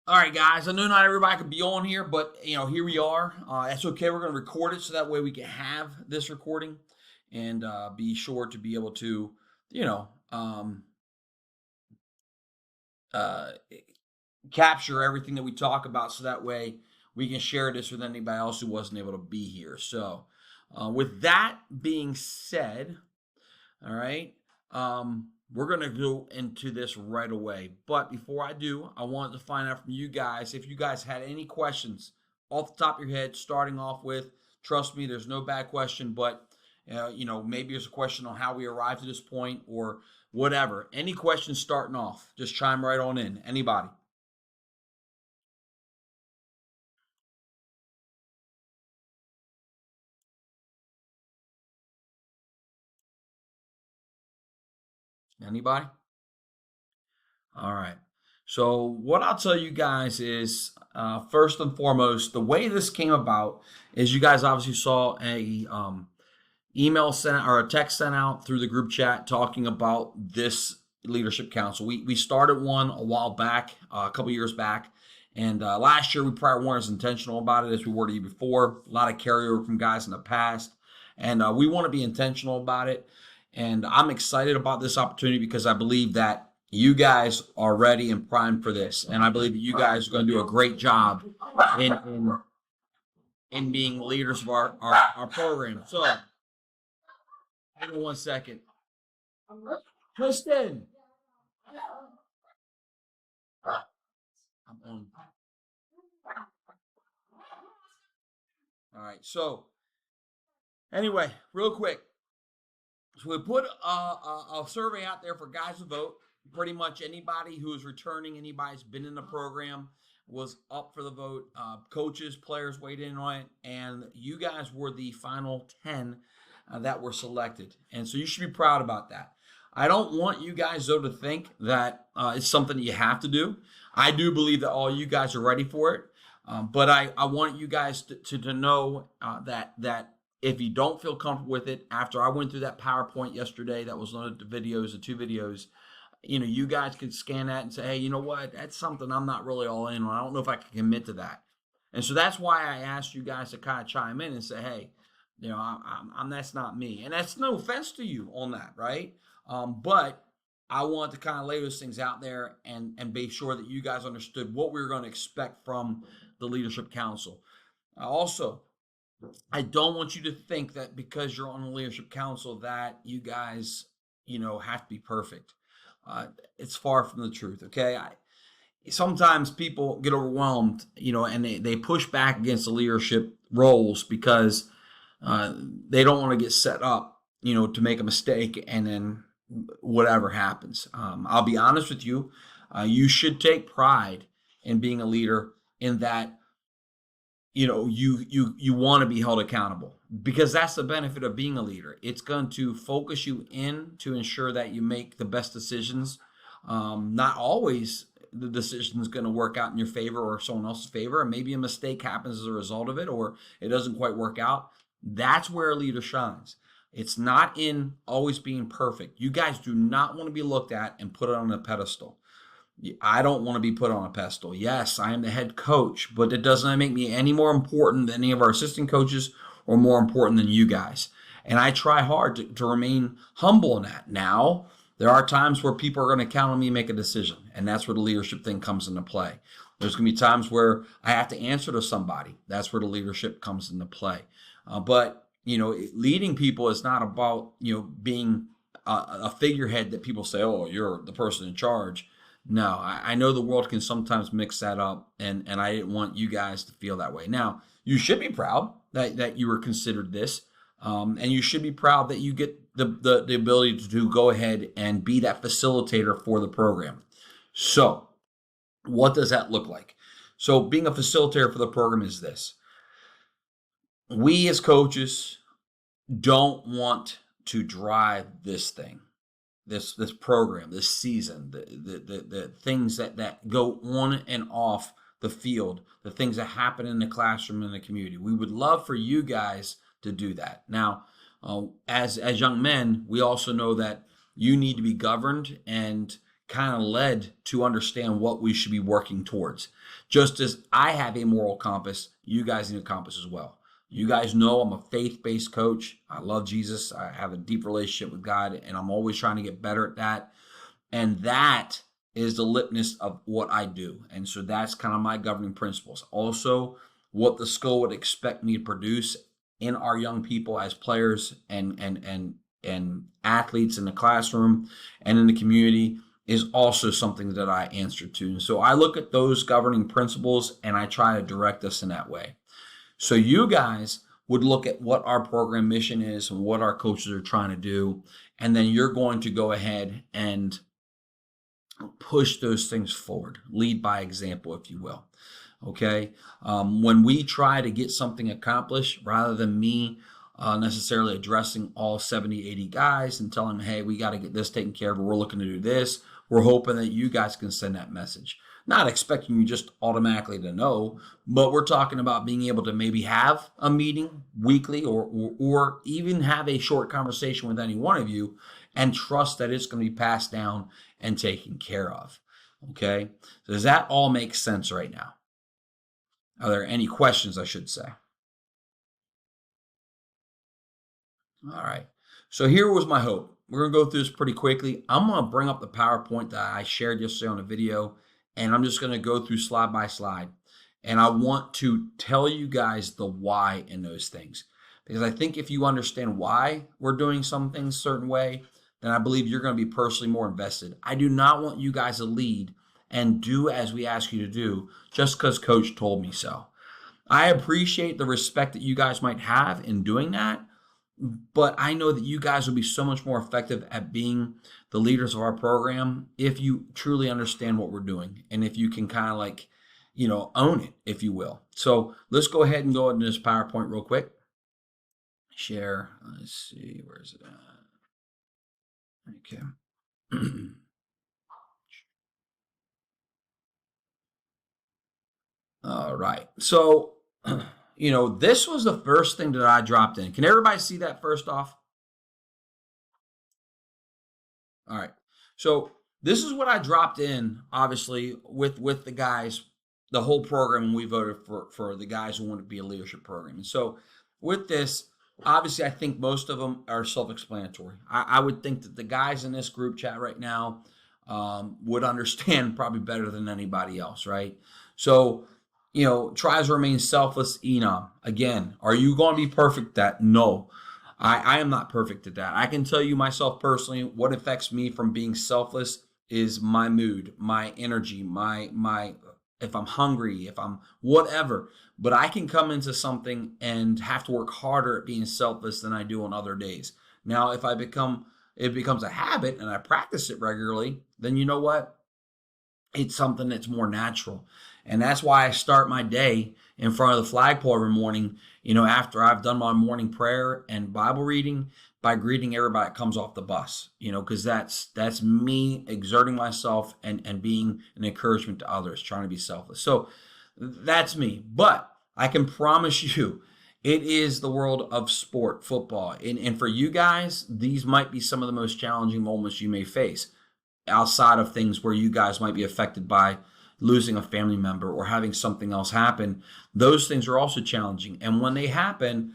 All right, guys. I know not everybody could be on here, but here we are. That's okay. We're going to record it so that way we can have this recording and be sure to be able to, you know, um, uh, capture everything that we talk about, so that way we can share this with anybody else who wasn't able to be here. So, with that being said, all right. We're going to go into this right away. But before I do, I wanted to find out from you guys if you guys had any questions off the top of your head, starting off with. Trust me, there's no bad question, but maybe there's a question on how we arrived to this point or whatever. Any questions starting off, just chime right on in. Anybody? Anybody? All right. So, what I'll tell you guys is first and foremost, the way this came about is you guys obviously saw a email sent or a text sent out through the group chat talking about this leadership council. We started one a while back, a couple years back. And last year, we probably weren't as intentional about it as we were the year before. A lot of carryover from guys in the past. And we want to be intentional about it. And I'm excited about this opportunity because I believe that you guys are ready and primed for this. And I believe that you guys are going to do a great job in in, in being leaders of our program. So, hang on one second. Kristen, I'm on. All right. So, anyway, real quick. So we put a survey out there for guys to vote. Pretty much anybody who is returning, anybody's been in the program was up for the vote. Coaches, players weighed in on it, and you guys were the final 10 that were selected. And so you should be proud about that. I don't want you guys, though, to think that it's something that you have to do. I do believe that all you guys are ready for it. But I want you guys to know that if you don't feel comfortable with it, after I went through that PowerPoint yesterday, that was one of the videos, the two videos, you guys can scan that and say, hey, you know what? That's something I'm not really all in on. I don't know if I can commit to that. And so that's why I asked you guys to kind of chime in and say, hey, I'm that's not me. And that's no offense to you on that, right? But I want to kind of lay those things out there and be sure that you guys understood what we were going to expect from the Leadership Council. Also, I don't want you to think that because you're on the Leadership Council that you guys, have to be perfect. It's far from the truth, okay? Sometimes people get overwhelmed, and they push back against the leadership roles because they don't want to get set up, to make a mistake and then whatever happens. I'll be honest with you. You should take pride in being a leader in that you want to be held accountable because that's the benefit of being a leader. It's going to focus you in to ensure that you make the best decisions. Not always the decision is going to work out in your favor or someone else's favor, and maybe a mistake happens as a result of it, or it doesn't quite work out. That's where a leader shines. It's not in always being perfect. You guys do not want to be looked at and put it on a pedestal. I don't want to be put on a pedestal. Yes, I am the head coach, but it doesn't make me any more important than any of our assistant coaches or more important than you guys. And I try hard to remain humble in that. Now, there are times where people are going to count on me to make a decision, and that's where the leadership thing comes into play. There's going to be times where I have to answer to somebody. That's where the leadership comes into play. But leading people is not about being a figurehead that people say, "Oh, you're the person in charge." No, I know the world can sometimes mix that up, and I didn't want you guys to feel that way. Now, you should be proud that you were considered this, and you should be proud that you get the ability to go ahead and be that facilitator for the program. So, what does that look like? So, being a facilitator for the program is this. We as coaches don't want to drive this thing. This program, this season, the things that go on and off the field, the things that happen in the classroom and the community. We would love for you guys to do that. Now, as young men, we also know that you need to be governed and kind of led to understand what we should be working towards. Just as I have a moral compass, you guys need a compass as well. You guys know I'm a faith-based coach. I love Jesus. I have a deep relationship with God, and I'm always trying to get better at that. And that is the litmus of what I do. And so that's kind of my governing principles. Also, what the school would expect me to produce in our young people as players and athletes in the classroom and in the community is also something that I answer to. And so I look at those governing principles and I try to direct us in that way. So you guys would look at what our program mission is and what our coaches are trying to do. And then you're going to go ahead and push those things forward, lead by example, if you will. Okay. When we try to get something accomplished, rather than me necessarily addressing all 70, 80 guys and telling them, hey, we got to get this taken care of, or we're looking to do this, we're hoping that you guys can send that message. Not expecting you just automatically to know, but we're talking about being able to maybe have a meeting weekly or even have a short conversation with any one of you and trust that it's going to be passed down and taken care of. Okay. So does that all make sense right now? Are there any questions, I should say? All right. So here was my hope. We're going to go through this pretty quickly. I'm going to bring up the PowerPoint that I shared yesterday on a video, and I'm just going to go through slide by slide. And I want to tell you guys the why in those things. Because I think if you understand why we're doing some things a certain way, then I believe you're going to be personally more invested. I do not want you guys to lead and do as we ask you to do just because coach told me so. I appreciate the respect that you guys might have in doing that. But I know that you guys will be so much more effective at being the leaders of our program if you truly understand what we're doing and if you can kind of like, own it, if you will. So let's go ahead and go into this PowerPoint real quick. Share. Let's see. Where is it at? Okay. All right. So, this was the first thing that I dropped in. Can everybody see that first off? All right. So this is what I dropped in, obviously, with the guys, the whole program, and we voted for the guys who want to be a leadership program. And so with this, obviously, I think most of them are self-explanatory. I would think that the guys in this group chat right now would understand probably better than anybody else, right? So, tries to remain selfless, Enom. Again, are you going to be perfect at that? No. I am not perfect at that. I can tell you myself personally, what affects me from being selfless is my mood, my energy, my if I'm hungry, if I'm whatever. But I can come into something and have to work harder at being selfless than I do on other days. Now, if it becomes a habit and I practice it regularly, then you know what? It's something that's more natural. And that's why I start my day in front of the flagpole every morning, after I've done my morning prayer and Bible reading, by greeting everybody that comes off the bus, because that's me exerting myself and being an encouragement to others, trying to be selfless. So that's me. But I can promise you, it is the world of sport, football. And for you guys, these might be some of the most challenging moments you may face outside of things where you guys might be affected by losing a family member or having something else happen. Those things are also challenging. And when they happen,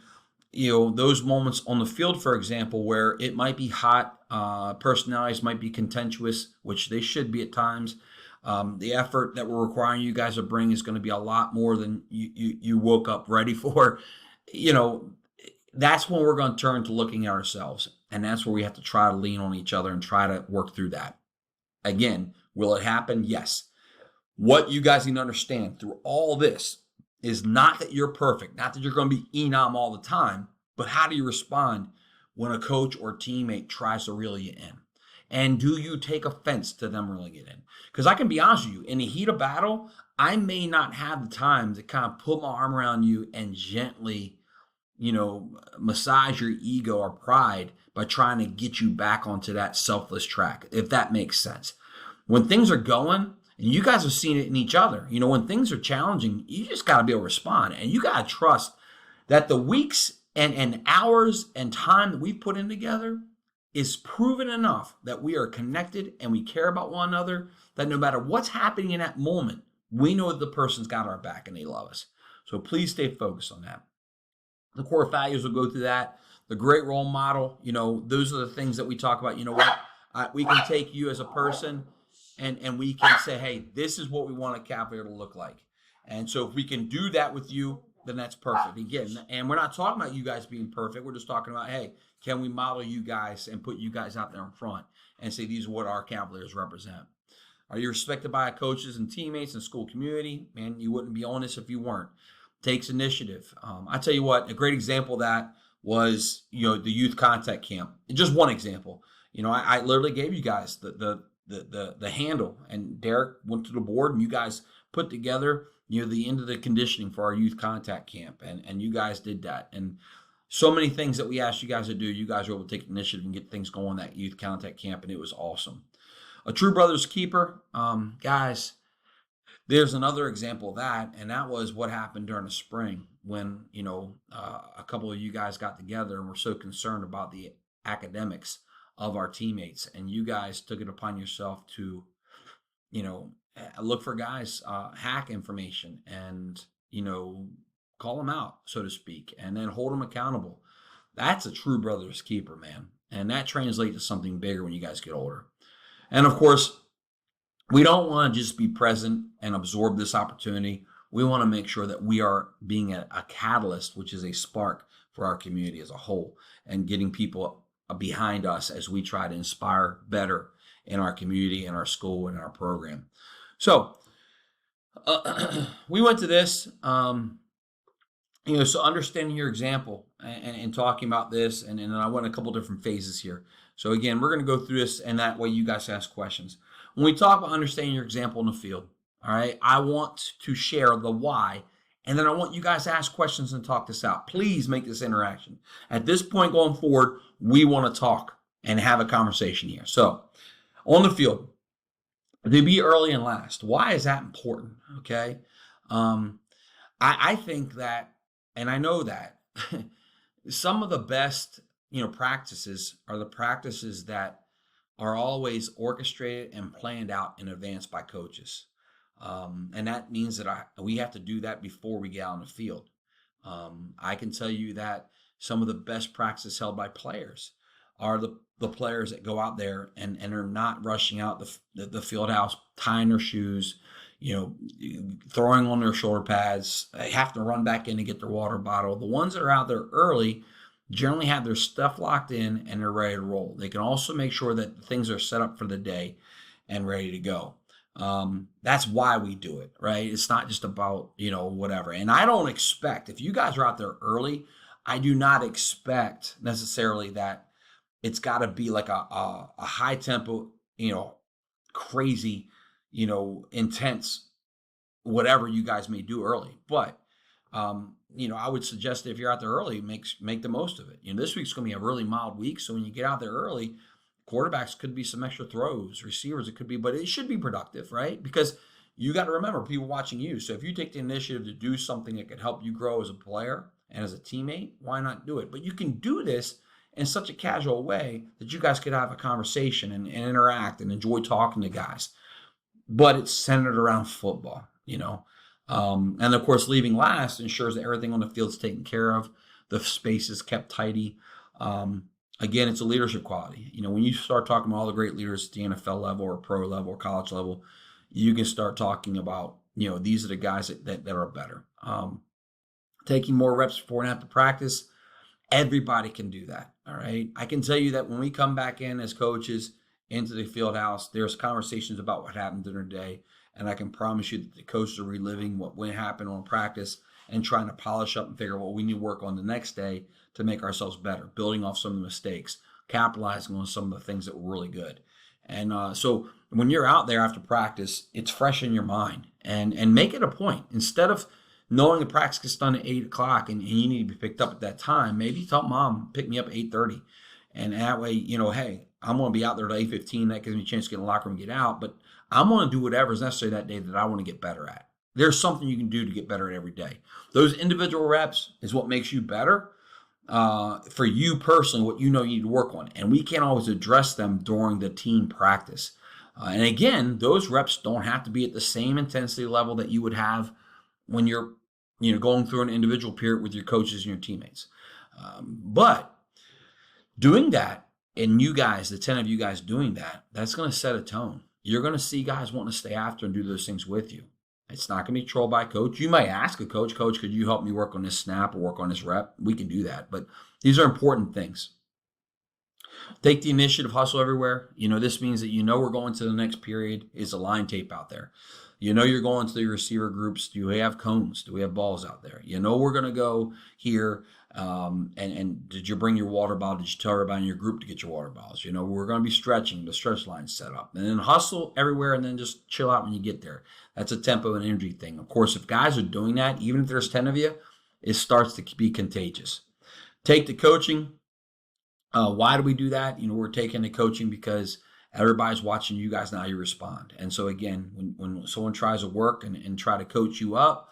those moments on the field, for example, where it might be hot, personalities might be contentious, which they should be at times. The effort that we're requiring you guys to bring is going to be a lot more than you woke up ready for. That's when we're going to turn to looking at ourselves. And that's where we have to try to lean on each other and try to work through that. Again, will it happen? Yes. What you guys need to understand through all this is not that you're perfect, not that you're going to be Enom all the time, but how do you respond when a coach or teammate tries to reel you in? And do you take offense to them reeling it in? Because I can be honest with you, in the heat of battle, I may not have the time to kind of put my arm around you and gently, massage your ego or pride by trying to get you back onto that selfless track, if that makes sense. When things are going, and you guys have seen it in each other, when things are challenging, you just got to be able to respond. And you got to trust that the weeks and hours and time that we've put in together, is proven enough that we are connected and we care about one another, that no matter what's happening in that moment, we know that the person's got our back and they love us. So please stay focused on that. The core values will go through that. The great role model, those are the things that we talk about. You know what? We can take you as a person and we can say, hey, this is what we want a Cavalier to look like. And so if we can do that with you, then that's perfect. Again, and we're not talking about you guys being perfect. We're just talking about, hey, can we model you guys and put you guys out there in front and say these are what our Cavaliers represent? Are you respected by coaches and teammates and school community? Man, you wouldn't be on this if you weren't. Takes initiative. I tell you what, a great example of that was, the youth contact camp. Just one example. I literally gave you guys the handle, and Derek went to the board, and you guys put together, the end of the conditioning for our youth contact camp, and you guys did that. And so many things that we asked you guys to do, you guys were able to take initiative and get things going that youth contact camp, and it was awesome. A true brother's keeper, guys. There's another example of that, and that was what happened during the spring when, a couple of you guys got together and were so concerned about the academics of our teammates, and you guys took it upon yourself to, look for guys, hack information and, call them out, so to speak, and then hold them accountable. That's a true brother's keeper, man. And that translates to something bigger when you guys get older. And of course, we don't want to just be present and absorb this opportunity. We want to make sure that we are being a catalyst, which is a spark for our community as a whole, and getting people behind us as we try to inspire better in our community, in our school, and our program. So we went to this, so understanding your example and talking about this, and then I went a couple different phases here. So again, we're going to go through this, and that way you guys ask questions. When we talk about understanding your example in the field, all right, I want to share the why, and then I want you guys to ask questions and talk this out. Please make this interaction. At this point going forward, we want to talk and have a conversation here. So on the field, to be early and last, why is that important? Okay. I think that, and I know that some of the best, practices are the practices that are always orchestrated and planned out in advance by coaches. And that means that we have to do that before we get out on the field. I can tell you that some of the best practices held by players are the players that go out there and are not rushing out the field house, tying their shoes, throwing on their shoulder pads. They have to run back in to get their water bottle. The ones that are out there early generally have their stuff locked in and they're ready to roll. They can also make sure that things are set up for the day and ready to go. That's why we do it, right? It's not just about, whatever. And I don't expect, if you guys are out there early, I do not expect necessarily that it's got to be like a high tempo, crazy, intense, whatever you guys may do early. But, I would suggest that if you're out there early, make the most of it. This week's going to be a really mild week. So when you get out there early, quarterbacks could be some extra throws, receivers it could be, but it should be productive, right? Because you got to remember people watching you. So if you take the initiative to do something that could help you grow as a player and as a teammate, why not do it? But you can do this in such a casual way that you guys could have a conversation and interact and enjoy talking to guys. But it's centered around football, and of course, leaving last ensures that everything on the field is taken care of. The space is kept tidy. Again, it's a leadership quality. When you start talking about all the great leaders at the NFL level or pro level or college level, you can start talking about, these are the guys that are better. Taking more reps before and after practice, everybody can do that. All right. I can tell you that when we come back in as coaches into the field house, there's conversations about what happened during the day. And I can promise you that the coaches are reliving what went happen on practice and trying to polish up and figure out what we need to work on the next day to make ourselves better, building off some of the mistakes, capitalizing on some of the things that were really good. And so when you're out there after practice, it's fresh in your mind, and make it a point. Instead of knowing the practice gets done at 8 o'clock and you need to be picked up at that time, maybe tell mom, pick me up at 8:30. And that way, hey, I'm going to be out there at 8:15. That gives me a chance to get in the locker room and get out. But I'm going to do whatever is necessary that day that I want to get better at. There's something you can do to get better at every day. Those individual reps is what makes you better. for you personally, what you know you need to work on. And we can't always address them during the team practice. And again, those reps don't have to be at the same intensity level that you would have when you're going through an individual period with your coaches and your teammates. But doing that, and you guys, the 10 of you guys doing that, that's going to set a tone. You're going to see guys wanting to stay after and do those things with you. It's not going to be trolled by a coach. You might ask a coach, could you help me work on this snap or work on this rep? We can do that. But these are important things. Take the initiative, hustle everywhere. This means that we're going to the next period. Is a line tape out there? You're going to the receiver groups. Do we have cones? Do we have balls out there? We're going to go here. And did you bring your water bottle? Did you tell everybody in your group to get your water bottles? We're going to be stretching. The stretch line set up. And then hustle everywhere and then just chill out when you get there. That's a tempo and energy thing. Of course, if guys are doing that, even if there's 10 of you, it starts to be contagious. Take the coaching. Why do we do that? We're taking the coaching because everybody's watching you guys now. You respond. And so again, when someone tries to work and try to coach you up,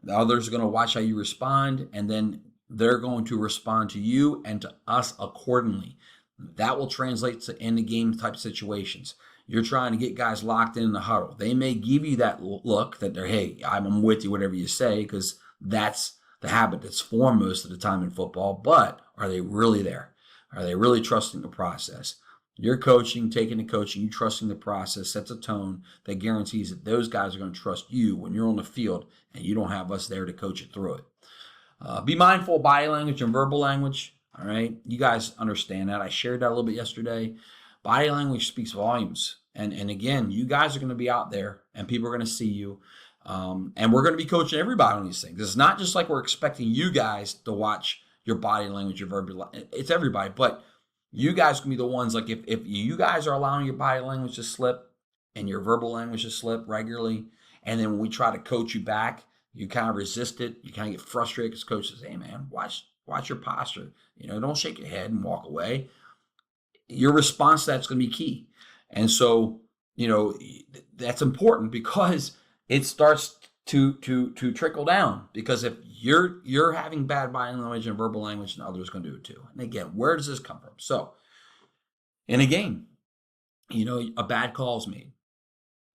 the others are going to watch how you respond, and then they're going to respond to you and to us accordingly. That will translate to end the game type situations. You're trying to get guys locked in the huddle. They may give you that look that they're, hey, I'm with you, whatever you say, because that's the habit that's formed most of the time in football. But are they really there? Are they really trusting the process? Your coaching, taking the coaching, you trusting the process sets a tone that guarantees that those guys are going to trust you when you're on the field and you don't have us there to coach you through it. Be mindful of body language and verbal language. All right. You guys understand that. I shared that a little bit yesterday. Body language speaks volumes. And again, you guys are going to be out there and people are going to see you. And we're going to be coaching everybody on these things. It's not just like we're expecting you guys to watch your body language, your verbal. It's everybody. But you guys can be the ones, like if you guys are allowing your body language to slip and your verbal language to slip regularly, and then when we try to coach you back, you kind of resist it. You kind of get frustrated because coach says, hey, man, watch your posture. Don't shake your head and walk away. Your response to that's going to be key. And so, that's important because it starts to trickle down. Because if you're having bad body language and verbal language, and others are going to do it too. And again, where does this come from? So, in a game, a bad call is made.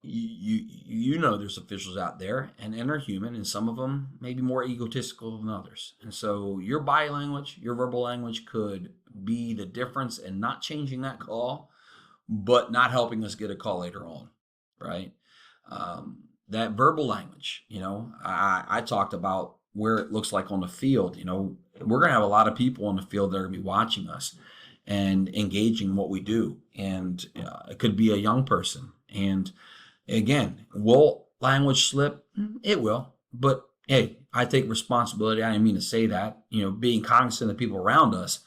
There's officials out there and they're human, and some of them may be more egotistical than others. And so your body language, your verbal language could be the difference in not changing that call, but not helping us get a call later on, right? That verbal language, I talked about where it looks like on the field. We're going to have a lot of people on the field that are going to be watching us and engaging in what we do. And it could be a young person. And again, will language slip? It will. But hey, I take responsibility. I didn't mean to say that. Being cognizant of the people around us,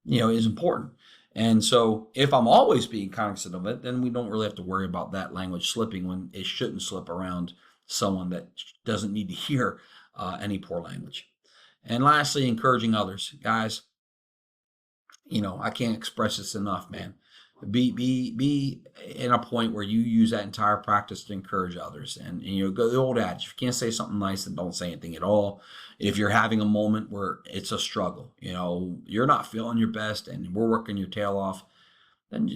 is important. And so if I'm always being cognizant of it, then we don't really have to worry about that language slipping when it shouldn't slip around someone that doesn't need to hear any poor language. And lastly, encouraging others. Guys, I can't express this enough, man. Be in a point where you use that entire practice to encourage others. And go the old adage, if you can't say something nice, then don't say anything at all. If you're having a moment where it's a struggle, you're not feeling your best and we're working your tail off, then,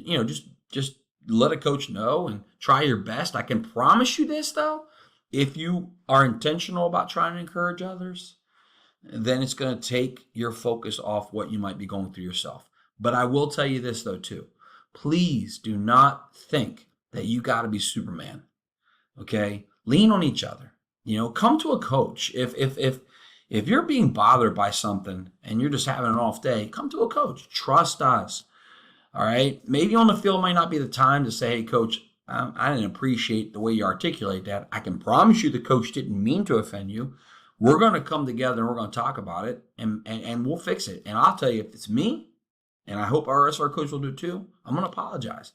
just let a coach know and try your best. I can promise you this, though. If you are intentional about trying to encourage others, then it's going to take your focus off what you might be going through yourself. But I will tell you this, though, too. Please do not think that you got to be Superman. Okay? Lean on each other. Come to a coach. If you're being bothered by something and you're just having an off day, come to a coach. Trust us. All right? Maybe on the field might not be the time to say, hey, coach, I didn't appreciate the way you articulate that. I can promise you the coach didn't mean to offend you. We're going to come together and we're going to talk about it and we'll fix it. And I'll tell you, if it's me, and I hope our SR coach will do too, I'm going to apologize.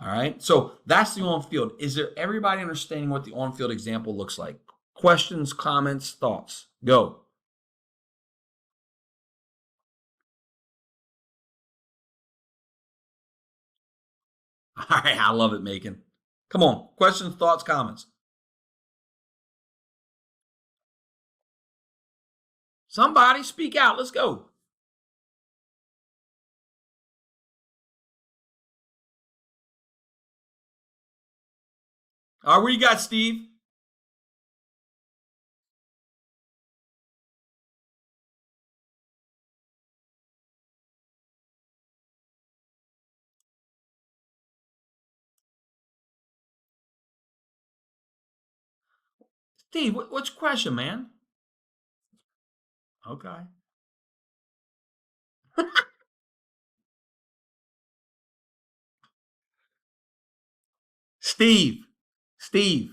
All right? So that's the on-field. Is there everybody understanding what the on-field example looks like? Questions, comments, thoughts? Go. All right, I love it, Macon. Come on. Questions, thoughts, comments. Somebody speak out. Let's go. All right, what you got, Steve? Steve, what's your question, man? Okay. Steve, Steve,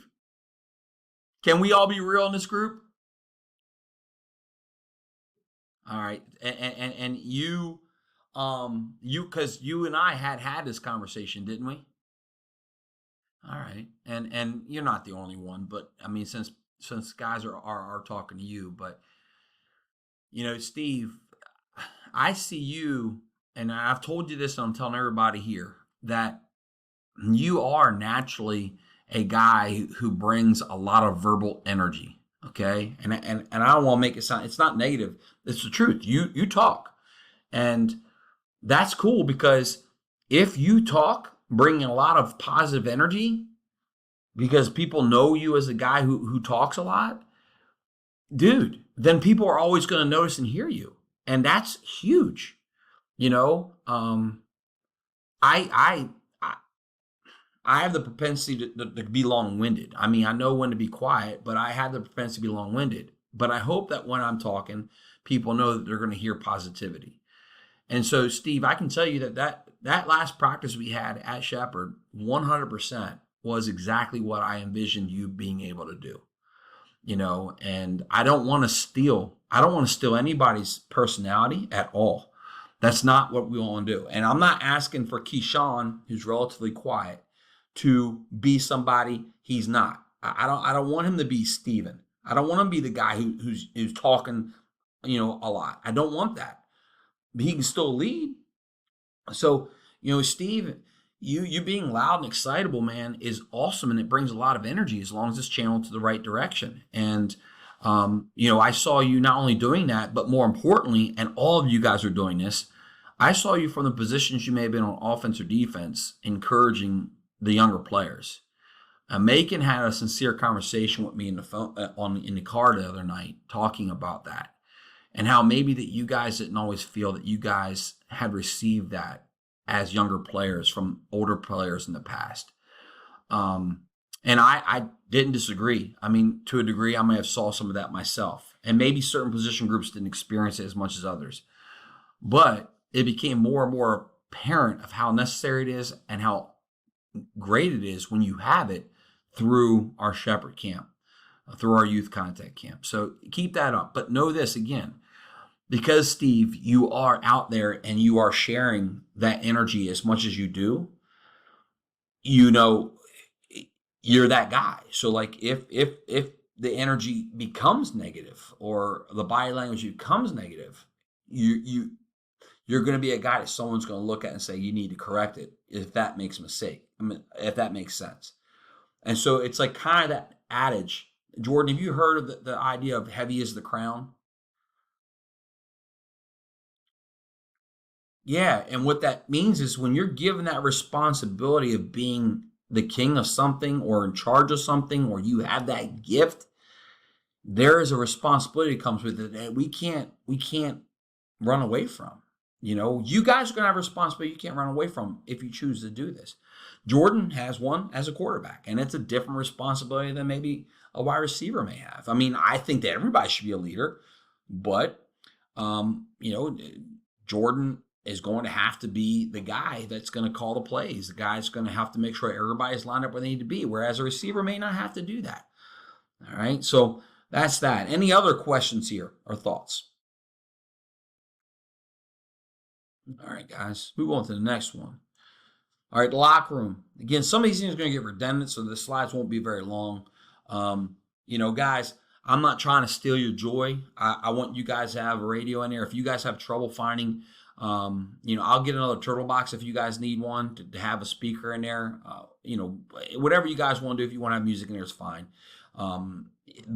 can we all be real in this group? All right, and because you and I had this conversation, didn't we? All right, and you're not the only one, but I mean, since guys are talking to you, but Steve, I see you, and I've told you this, and I'm telling everybody here that you are naturally a guy who brings a lot of verbal energy. Okay, and I don't want to make it sound, it's not negative. It's the truth. You talk, and that's cool because if you talk, bringing a lot of positive energy, because people know you as a guy who talks a lot, dude, then people are always going to notice and hear you, and that's huge. You know, I I I have the propensity to be long winded. I mean, I know when to be quiet, but I have the propensity to be long winded. But I hope that when I'm talking, people know that they're going to hear positivity. And so, Steve, I can tell you that last practice we had at Shepherd, 100% was exactly what I envisioned you being able to do. And I don't want to steal anybody's personality at all. That's not what we want to do. And I'm not asking for Keyshawn, who's relatively quiet, to be somebody he's not. I don't want him to be Steven. I don't want him to be the guy who's talking, a lot. I don't want that. But he can still lead. So, Steve, you being loud and excitable, man, is awesome, and it brings a lot of energy as long as it's channeled to the right direction. And I saw you not only doing that, but more importantly, and all of you guys are doing this. I saw you from the positions you may have been on offense or defense, encouraging the younger players. Macon had a sincere conversation with me in the phone in the car the other night, talking about that, and how maybe that you guys didn't always feel that you guys had received that as younger players from older players in the past. And I didn't disagree. I mean, to a degree, I may have saw some of that myself, and maybe certain position groups didn't experience it as much as others. But it became more and more apparent of how necessary it is and how great it is when you have it through our Shepherd camp, through our youth contact camp. So keep that up. But know this again, because Steve, you are out there and you are sharing that energy as much as you do, you know, you're that guy. So like if the energy becomes negative or the body language becomes negative, you're going to be a guy that someone's going to look at and say you need to correct it if that makes a mistake. I mean, if that makes sense. And so it's like kind of that adage. Jordan, have you heard of the idea of heavy is the crown? Yeah, and what that means is when you're given that responsibility of being the king of something or in charge of something or you have that gift, there is a responsibility that comes with it that we can't run away from. You guys are going to have a responsibility you can't run away from if you choose to do this. Jordan has one as a quarterback, and it's a different responsibility than maybe a wide receiver may have. I mean, I think that everybody should be a leader, but Jordan is going to have to be the guy that's going to call the plays. The guy's going to have to make sure everybody's lined up where they need to be, whereas a receiver may not have to do that. All right, so that's that. Any other questions here or thoughts? All right, guys, move on to the next one. All right, locker room. Again, some of these things are going to get redundant, so the slides won't be very long. Guys, I'm not trying to steal your joy. I want you guys to have a radio in there. If you guys have trouble finding, I'll get another turtle box if you guys need one to have a speaker in there. Whatever you guys want to do. If you want to have music in there, it's fine.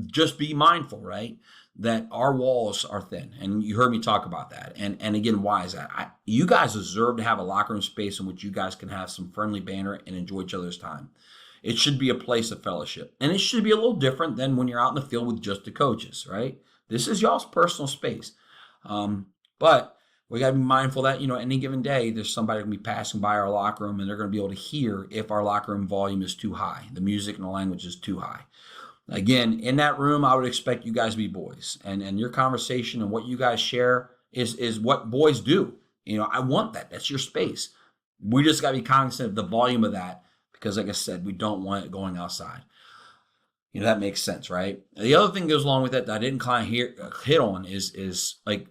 Just be mindful, right, that our walls are thin, and you heard me talk about that. And again, why is that? You guys deserve to have a locker room space in which you guys can have some friendly banter and enjoy each other's time. It should be a place of fellowship. And it should be a little different than when you're out in the field with just the coaches, right? This is y'all's personal space. But we got to be mindful that, any given day, there's somebody going to be passing by our locker room and they're going to be able to hear if our locker room volume is too high, the music and the language is too high. Again, in that room, I would expect you guys to be boys, and your conversation and what you guys share is what boys do. I want that. That's your space. We just got to be cognizant of the volume of that because, like I said, we don't want it going outside. That makes sense, right? The other thing goes along with that I didn't kind of hit on is like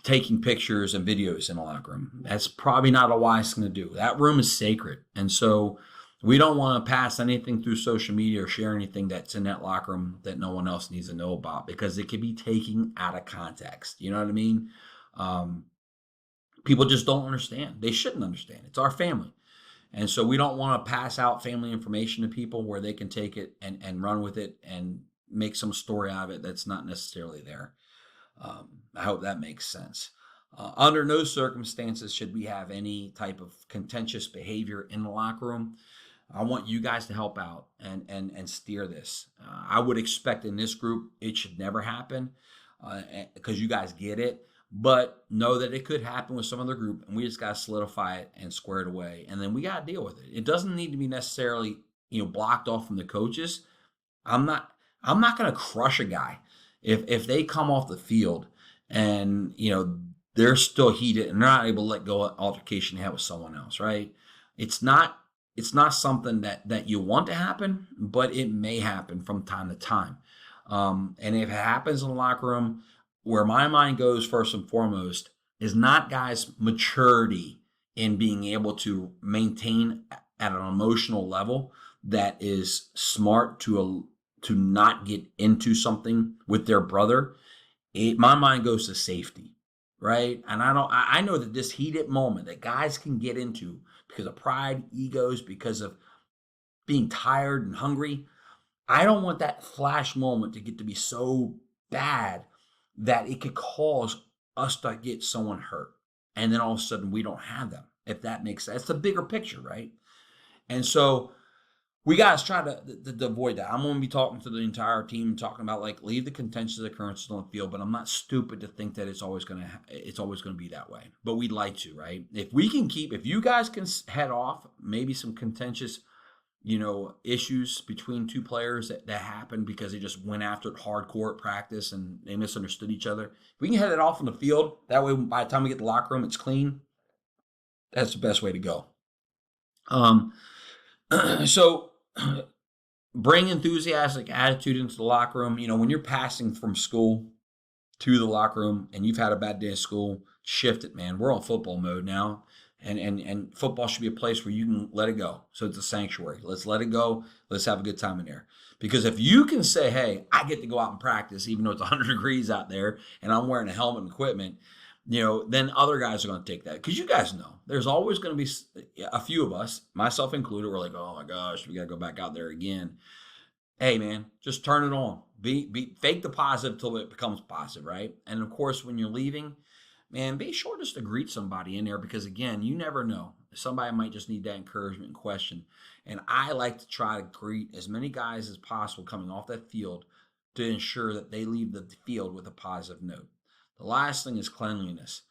taking pictures and videos in the locker room. That's probably not a wise thing to do. That room is sacred, and so we don't want to pass anything through social media or share anything that's in that locker room that no one else needs to know about because it could be taken out of context. You know what I mean? People just don't understand. They shouldn't understand. It's our family. And so we don't want to pass out family information to people where they can take it and run with it and make some story out of it that's not necessarily there. I hope that makes sense. Under no circumstances should we have any type of contentious behavior in the locker room. I want you guys to help out and steer this. I would expect in this group it should never happen because you guys get it. But know that it could happen with some other group, and we just got to solidify it and square it away, and then we got to deal with it. It doesn't need to be necessarily blocked off from the coaches. I'm not going to crush a guy if they come off the field and they're still heated and they're not able to let go of altercation they have with someone else, right? It's not something that you want to happen, but it may happen from time to time. And if it happens in the locker room, where my mind goes first and foremost is not guys' maturity in being able to maintain at an emotional level that is smart to not get into something with their brother. My mind goes to safety, right? And I know that this heated moment that guys can get into because of pride, egos, because of being tired and hungry, I don't want that flash moment to get to be so bad that it could cause us to get someone hurt. And then all of a sudden we don't have them, if that makes sense. It's the bigger picture, right? And so we guys try to avoid that. I'm going to be talking to the entire team, talking about like leave the contentious occurrences on the field, but I'm not stupid to think that it's always going to be that way. But we'd like to, right? If you guys can head off maybe some contentious issues between two players that happen because they just went after it hardcore at practice and they misunderstood each other. If we can head it off on the field, that way by the time we get to the locker room, it's clean. That's the best way to go. So bring enthusiastic attitude into the locker room. When you're passing from school to the locker room and you've had a bad day at school, shift it, man. We're on football mode now. And football should be a place where you can let it go. So it's a sanctuary. Let's let it go. Let's have a good time in there. Because if you can say, hey, I get to go out and practice, even though it's 100 degrees out there and I'm wearing a helmet and equipment, then other guys are going to take that. Because you guys know, there's always going to be a few of us, myself included, we're like, oh my gosh, we got to go back out there again. Hey, man, just turn it on. Fake the positive till it becomes positive, right? And of course, when you're leaving, man, be sure just to greet somebody in there because, again, you never know. Somebody might just need that encouragement and question. And I like to try to greet as many guys as possible coming off that field to ensure that they leave the field with a positive note. The last thing is cleanliness.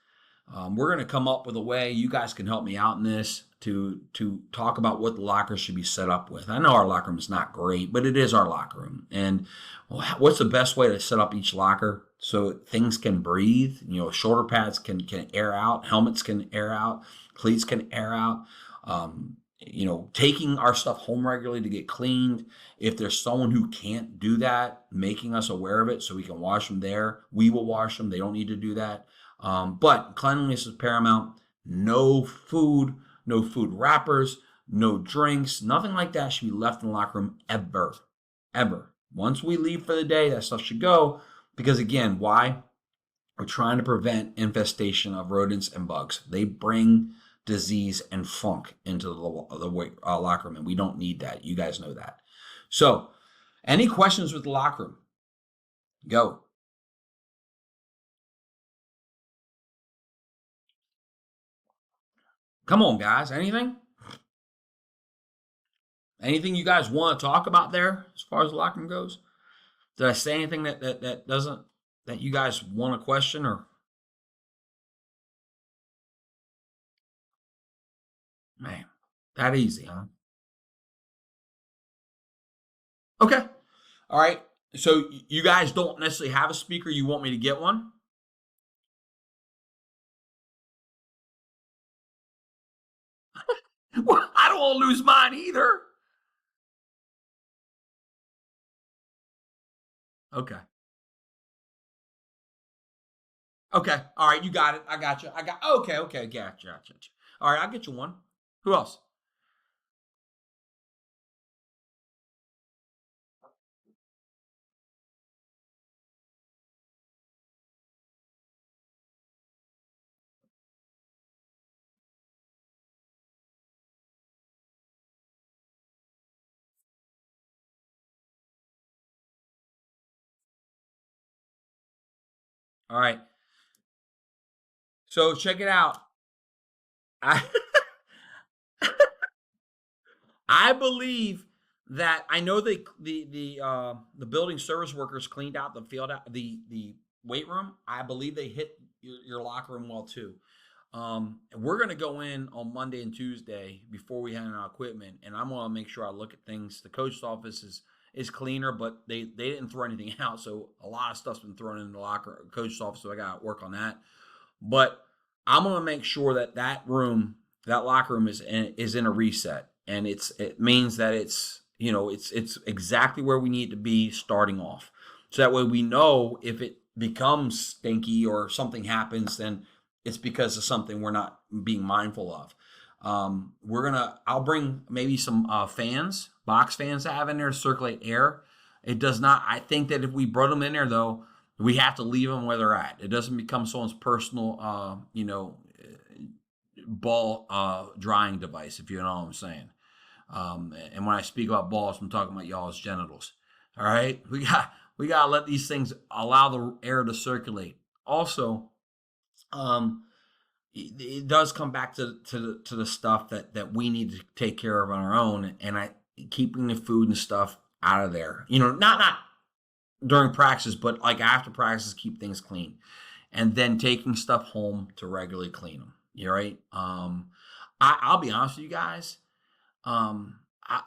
We're going to come up with a way. You guys can help me out in this to talk about what the locker should be set up with. I know our locker room is not great, but it is our locker room. And what's the best way to set up each locker so things can breathe? Shoulder pads can air out, helmets can air out, cleats can air out. Taking our stuff home regularly to get cleaned. If there's someone who can't do that, making us aware of it so we can wash them there. We will wash them. They don't need to do that. But cleanliness is paramount. No food wrappers, no drinks, nothing like that should be left in the locker room ever. Ever. Once we leave for the day, that stuff should go. Because again, why? We're trying to prevent infestation of rodents and bugs. They bring disease and funk into the locker room, and we don't need that. You guys know that. So, any questions with the locker room? Go. Come on, guys. Anything? Anything you guys want to talk about there as far as the locker room goes? Did I say anything that doesn't that you guys want to question or man, that easy, huh? Okay. All right. So you guys don't necessarily have a speaker. You want me to get one? Well, I don't want to lose mine either. Okay. Okay. All right. You got it. I got you. I got. Okay. Okay. Gotcha. Gotcha. All right. I'll get you one. Who else? All right. So check it out. I I believe that I know the building service workers cleaned out the field out the weight room. I believe they hit your locker room well too. We're gonna go in on Monday and Tuesday before we hand out equipment, and I'm gonna make sure I look at things. The coach's office is cleaner, but they didn't throw anything out, so a lot of stuff's been thrown in the locker coach's office. So I got to work on that. But I'm gonna make sure that that locker room is in a reset, and it means that it's exactly where we need to be starting off. So that way we know if it becomes stinky or something happens, then it's because of something we're not being mindful of. I'll bring maybe some fans, box fans to have in there to circulate air. It does not. I think that if we brought them in there though, we have to leave them where they're at. It doesn't become someone's personal, ball drying device, if you know what I'm saying. And when I speak about balls, I'm talking about y'all's genitals. All right, we gotta let these things allow the air to circulate. Also, um, it does come back to the stuff that we need to take care of on our own, and I keeping the food and stuff out of there. Not during practice, but like after practice, keep things clean, and then taking stuff home to regularly clean them. You right? I'll be honest with you guys. Um, I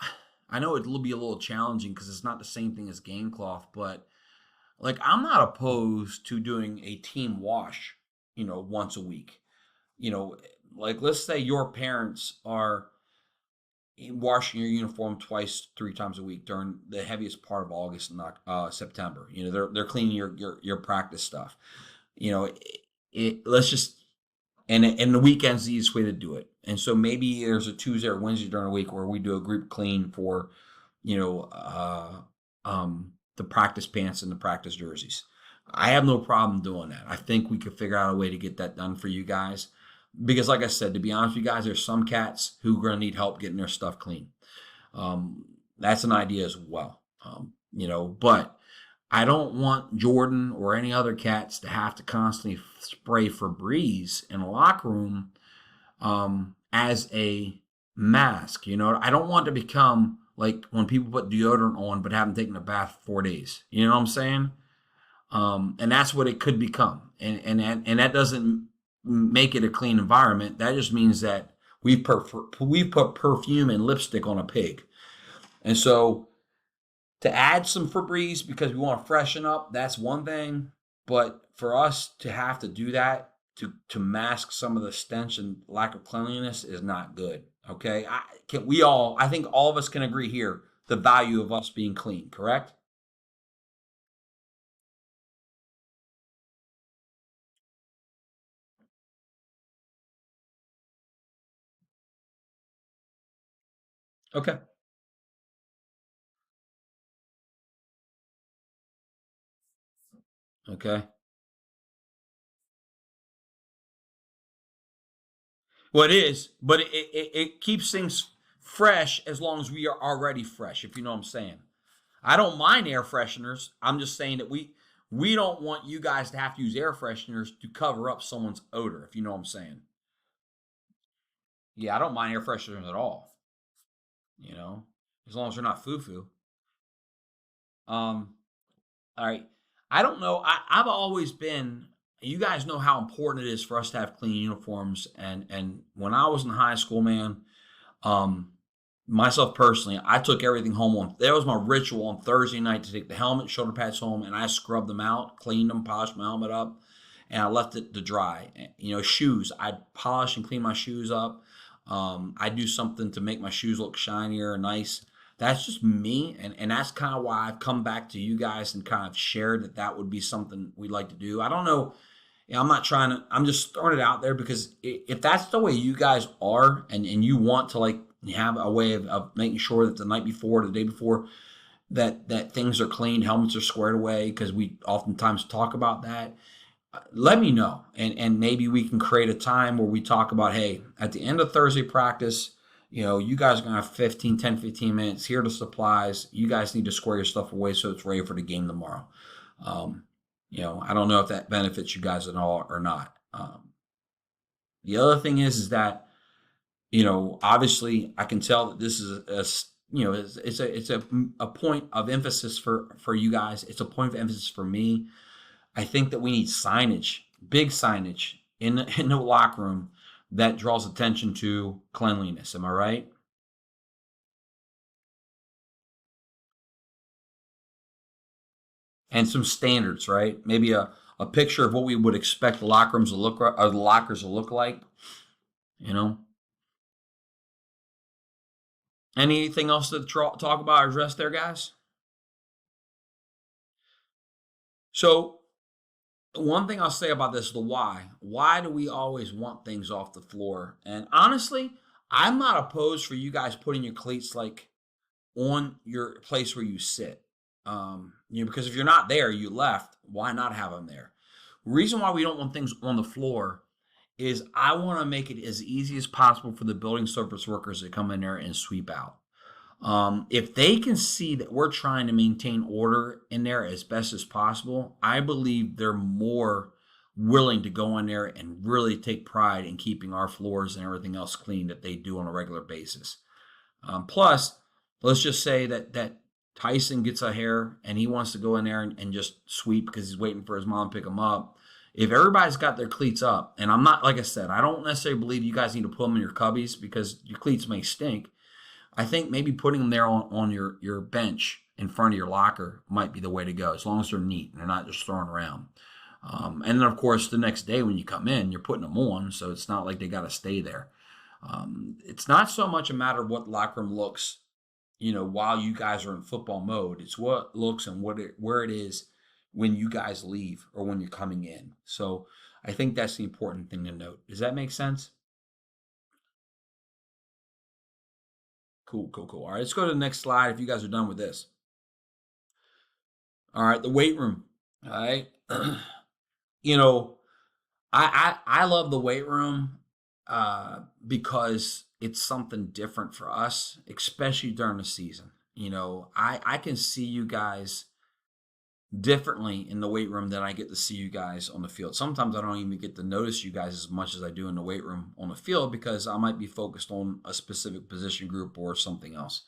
I know it'll be a little challenging because it's not the same thing as game cloth, but like I'm not opposed to doing a team wash. Once a week. You know, like let's say your parents are washing your uniform twice, 3 times a week during the heaviest part of August and September. They're cleaning your practice stuff. Let's just and the weekend's the easiest way to do it. And so maybe there's a Tuesday or Wednesday during the week where we do a group clean for you know the practice pants and the practice jerseys. I have no problem doing that. I think we could figure out a way to get that done for you guys. Because, like I said, to be honest with you guys, there's some cats who are going to need help getting their stuff clean. That's an idea as well. But I don't want Jordan or any other cats to have to constantly spray Febreze in a locker room as a mask. I don't want to become like when people put deodorant on but haven't taken a bath for 4 days. You know what I'm saying? And that's what it could become. And that doesn't make it a clean environment. That just means that we put perfume and lipstick on a pig. And so to add some Febreze because we want to freshen up, that's one thing. But for us to have to do that to mask some of the stench and lack of cleanliness is not good. Okay, I think all of us can agree here the value of us being clean. Correct? Okay. Okay. Well, it is, but it keeps things fresh as long as we are already fresh, if you know what I'm saying. I don't mind air fresheners. I'm just saying that we don't want you guys to have to use air fresheners to cover up someone's odor, if you know what I'm saying. Yeah, I don't mind air fresheners at all, you know. as long as they're not foo-foo. Um, all right. I don't know. I've always been. You guys know how important it is for us to have clean uniforms, and when I was in high school, man, um, myself personally, I took everything home on. That was my ritual on Thursday night to take the helmet, shoulder pads home, and I scrubbed them out, cleaned them, polished my helmet up, and I left it to dry. Shoes, I'd polish and clean my shoes up. I do something to make my shoes look shinier and nice. That's just me, and that's kind of why I've come back to you guys and kind of shared that that would be something we'd like to do. I don't know. I'm not trying to. I'm just throwing it out there because if that's the way you guys are, and you want to like have a way of making sure that the night before, the day before, that things are cleaned, helmets are squared away, because we oftentimes talk about that. Let me know, and maybe we can create a time where we talk about, hey, at the end of Thursday practice, you guys are going to have 15 minutes. Here are the supplies. You guys need to square your stuff away so it's ready for the game tomorrow. I don't know if that benefits you guys at all or not. The other thing is that, obviously I can tell that this is it's a point of emphasis for you guys. It's a point of emphasis for me. I think that we need signage, big signage in the locker room that draws attention to cleanliness. Am I right? And some standards, right? Maybe a picture of what we would expect the locker rooms to look, or the lockers to look like. You know. Anything else to talk about or address there, guys? So one thing I'll say about this, the why. Why do we always want things off the floor? And honestly, I'm not opposed for you guys putting your cleats like on your place where you sit. Because if you're not there, you left. Why not have them there? Reason why we don't want things on the floor is I want to make it as easy as possible for the building service workers to come in there and sweep out. If they can see that we're trying to maintain order in there as best as possible, I believe they're more willing to go in there and really take pride in keeping our floors and everything else clean that they do on a regular basis. Plus, let's just say that Tyson gets a hair and he wants to go in there and just sweep because he's waiting for his mom to pick him up. If everybody's got their cleats up, and I'm not, like I said, I don't necessarily believe you guys need to put them in your cubbies because your cleats may stink. I think maybe putting them there on your bench in front of your locker might be the way to go, as long as they're neat and they're not just thrown around. And then, of course, the next day when you come in, you're putting them on, so it's not like they got to stay there. It's not so much a matter of what the locker room looks, while you guys are in football mode. It's what looks and where it is when you guys leave or when you're coming in. So I think that's the important thing to note. Does that make sense? Cool, cool, cool. All right, let's go to the next slide if you guys are done with this. All right, the weight room. All right. you know, I love the weight room because it's something different for us, especially during the season. I can see you guys differently in the weight room than I get to see you guys on the field. Sometimes I don't even get to notice you guys as much as I do in the weight room on the field because I might be focused on a specific position group or something else.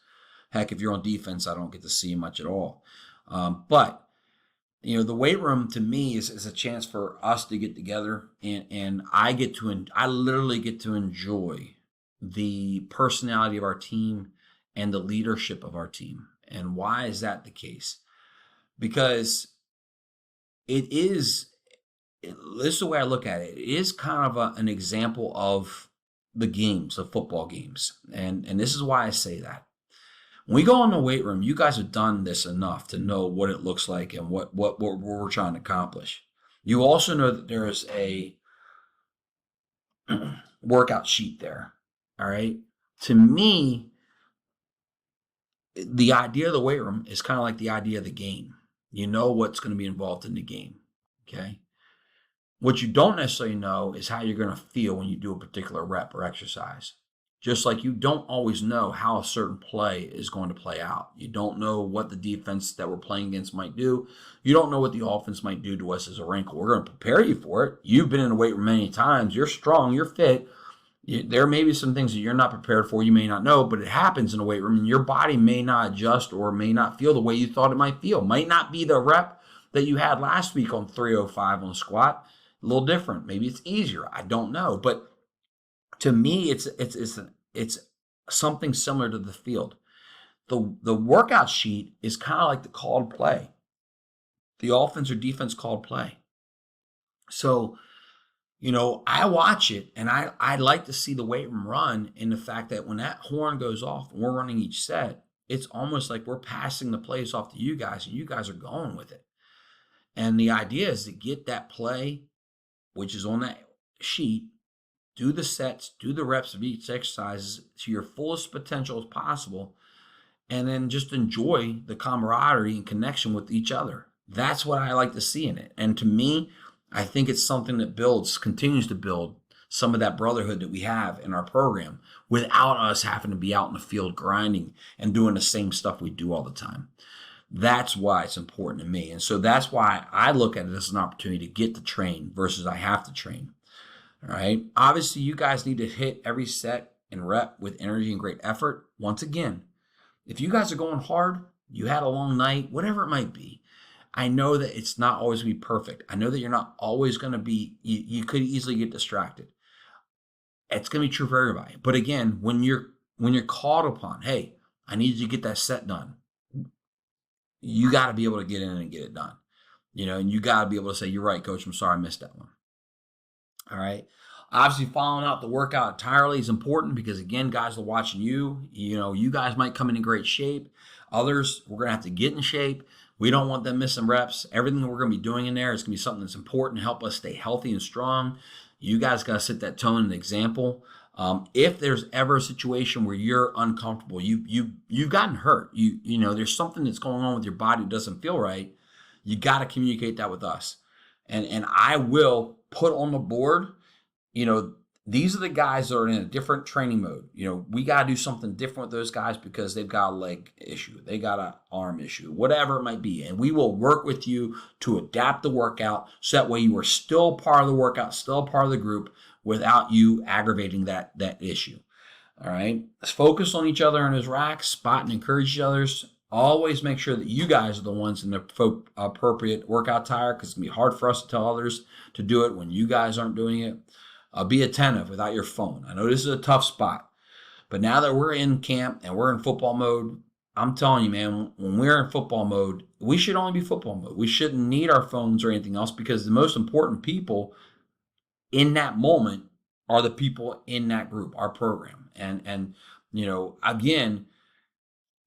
Heck, if you're on defense, I don't get to see you much at all. But the weight room to me is a chance for us to get together, and I literally get to enjoy the personality of our team and the leadership of our team. And why is that the case? Because this is the way I look at it. It is kind of an example of the games, of football games. And this is why I say that. When we go in the weight room, you guys have done this enough to know what it looks like and what we're trying to accomplish. You also know that there is a workout sheet there. All right. To me, the idea of the weight room is kind of like the idea of the game. You know what's going to be involved in the game. Okay. What you don't necessarily know is how you're going to feel when you do a particular rep or exercise. Just like you don't always know how a certain play is going to play out. You don't know what the defense that we're playing against might do. You don't know what the offense might do to us as a wrinkle. We're going to prepare you for it. You've been in the weight room many times. You're strong. You're fit. There may be some things that you're not prepared for, you may not know, but it happens in a weight room, and your body may not adjust or may not feel the way you thought it might feel. Might not be the rep that you had last week on 305 on the squat. A little different. Maybe it's easier. I don't know. But to me, it's something similar to the field. The workout sheet is kind of like the called play, the offense or defense called play. So, I watch it, and I like to see the weight room run in the fact that when that horn goes off and we're running each set, it's almost like we're passing the plays off to you guys, and you guys are going with it. And the idea is to get that play, which is on that sheet, do the sets, do the reps of each exercise to your fullest potential as possible, and then just enjoy the camaraderie and connection with each other. That's what I like to see in it. And to me, I think it's something that continues to build some of that brotherhood that we have in our program without us having to be out in the field grinding and doing the same stuff we do all the time. That's why it's important to me. And so that's why I look at it as an opportunity to get to train versus I have to train. All right. Obviously, you guys need to hit every set and rep with energy and great effort. Once again, if you guys are going hard, you had a long night, whatever it might be, I know that it's not always going to be perfect. I know that you're not always going to be, you could easily get distracted. It's going to be true for everybody. But again, when you're called upon, hey, I need you to get that set done, you got to be able to get in and get it done. And you got to be able to say, you're right, coach, I'm sorry I missed that one. All right. Obviously, following out the workout entirely is important because, again, guys are watching you. You guys might come in great shape. Others, we're going to have to get in shape. We don't want them missing reps. Everything that we're going to be doing in there is going to be something that's important to help us stay healthy and strong. You guys got to set that tone and example. If there's ever a situation where you're uncomfortable, you've gotten hurt, there's something that's going on with your body that doesn't feel right, you got to communicate that with us. And I will put on the board, these are the guys that are in a different training mode. We got to do something different with those guys because they've got a leg issue. They got an arm issue, whatever it might be. And we will work with you to adapt the workout so that way you are still part of the workout, still part of the group without you aggravating that issue. All right. Let's focus on each other in his racks, spot and encourage each other's. Always make sure that you guys are the ones in the appropriate workout attire because it's going to be hard for us to tell others to do it when you guys aren't doing it. Be attentive without your phone. I know this is a tough spot, but now that we're in camp and we're in football mode, I'm telling you, man, when we're in football mode, we should only be football mode. We shouldn't need our phones or anything else because the most important people in that moment are the people in that group, our program. And again,